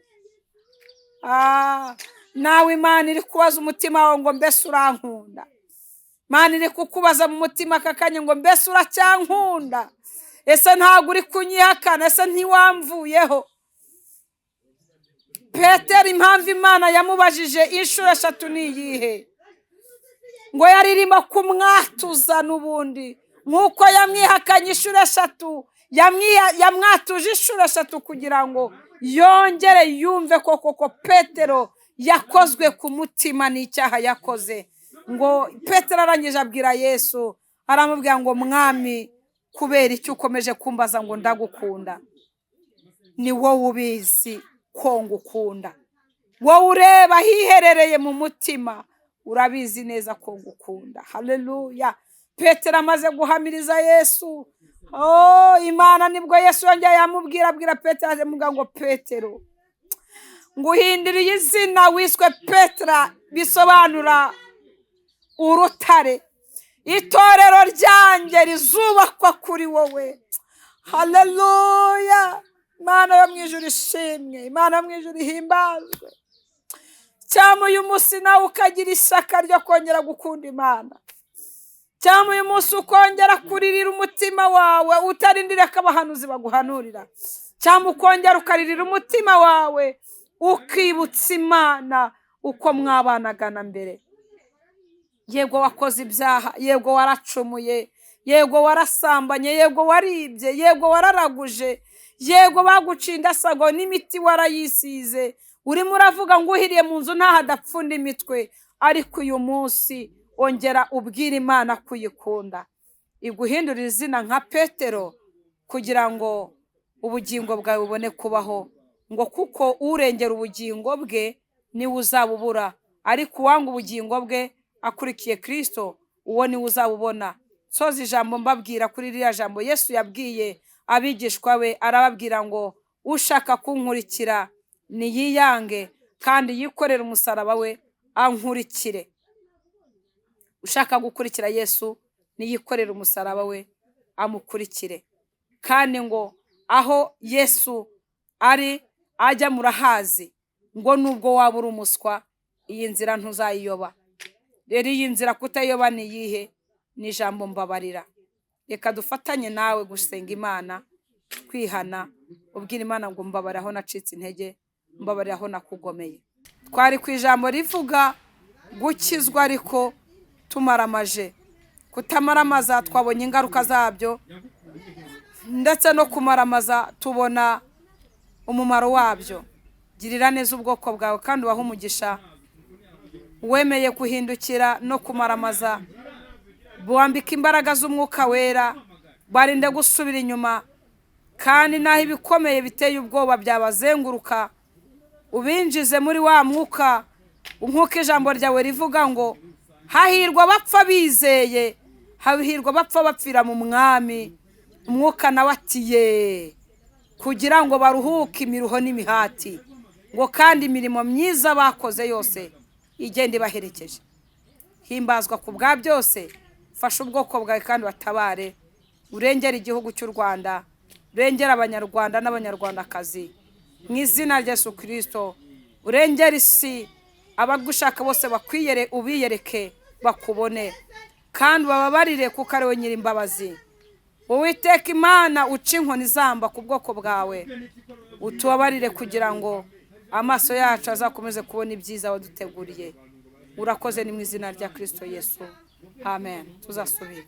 Nawe Imana iri kubaza umutima wawe ngo mbese urankunda? Imana iri kukubaza mu mutima aka kanya ngo mbese uracyankunda? Ese ntabwo uri kunyihakana? Ese ntiwamvuyeho? Petero impamvu Imana yamubajije inshuro 3 ni iyihe? Ngo yari irimo kumwatuza n'ubundi nk'uko yamwihakanye inshuro 3, yamwatuje inshuro 3 kugira ngo yongere yumve ko koko Petero yakozwe ku mutima n'icyaha yakoze. Ngo Petero arangije abwira Yesu, aramubwira ngo mwami, kubera icyo ukomeje kumbaza ngo ndagukunda? Ni wowe ubizi ko ngukunda, wowe ureba hiherereye mu mutima, urabizi neza ko ngukunda. Haleluya. Petero amaze guhamiriza Yesu, Imana nibwo Yesu yongeye abwira Petero, aramubwira ngo Petero, nguhinduriye izina, wiswe Petero, bisobanura urutare. Itorero ryanjye rizubakwa kuri wowe. Haleluya. Imana yo mu ijuru ishimwe, Imana yo mu ijuru ihimbazwe. Cyangwa uyu munsi nawe ukagira ishyaka ryo kongera gukunda Imana, cyangwa uyu munsi ukongera kuririra umutima wawe utarindira ko abahanuzi baguhanurira, cyangwa ukongera ukaririra umutima wawe ukibutsa Imana uko mwabanaga na mbere. Yego wakoze ibyaha, yego waracumuye, yego warasambanye, yego waribye, yego wararaguje, yego bagucinda sago n'imiti warayisize, urimo uravuga ngo uhiriye mu nzu ntaho adapfunda imitwe. Ariko uyu munsi ongera ubwira Imana kuyikunda, iguhindurira izina nka Petero kugira ngo ubugingo bwawe bubone kubaho. Ngo kuko urengera ubugingo bwe niwe uzabubura, ariko uwanga ubugingo bwe akurikiye Kristo, uwo niwe uzabubona. Soza ijambo mbabwira kuri ririya jambo Yesu yabwiye abigishwa be, arababwira ngo ushaka kunkurikira niyiyange kandi yikorera umusaraba we ankurikire. Ushaka gukurikira Yesu niyikorera umusaraba we amukurikire. Kandi ngo aho Yesu ari ajya murahazi, ngo nubwo waba uri umuswa iyi nzira ntuzayiyoba. Rero iyi nzira kutayoba ni iyihe? Ni ijambo mbabarira. Reka dufatanye nawe gusenga Imana, kwihana, ubwira Imana ngo mbabarira aho nacitse intege, mbabarira aho nakugomeye. Twari ku ijambo rivuga gukizwa, ariko tumaramaje. Kutamaramaza twabonye ingaruka zabyo, ndetse no kumaramaza tubona umumaro wabyo. Girira neza ubwoko bwawe kandi ubahe umugisha. Wemeye kuhindukira no kumaramaza, buwambika imbaraga z'umwuka wera, barinde gusubira inyuma. Kandi naho ibikomeye biteye ubwoba byabazenguruka, ubinjize muri wa mwuka, nk'uko ijambo ryawe rivuga ngo hahirwa abapfa bizeye, hahirwa abapfa bapfira mu mwami. Umwuka nawe atiye kugira ngo baruhuke imiruho n'imihati, ngo kandi imirimo myiza bakoze yose igende baherekeje. Himbazwa ku bwa byose. Fasha ubwoko bwawe kandi batabare, urengera igihugu cy'u Rwanda, urengera abanyarwanda n'abanyarwandakazi mu izina rya Yesu Kristo. Urengera isi, abagushaka bose bakwiyere, ubiyereke bakubone kandi bababarire kuko ari we Nyirimbabazi. Uwiteka Imana uca inkoni zamba ku bwoko bwawe, utubabarire kugira ngo amaso yacu azakomeze kubona ibyiza waduteguriye. Urakoze ni mu izina rya Kristo Yesu. Amen. Tuzasubira.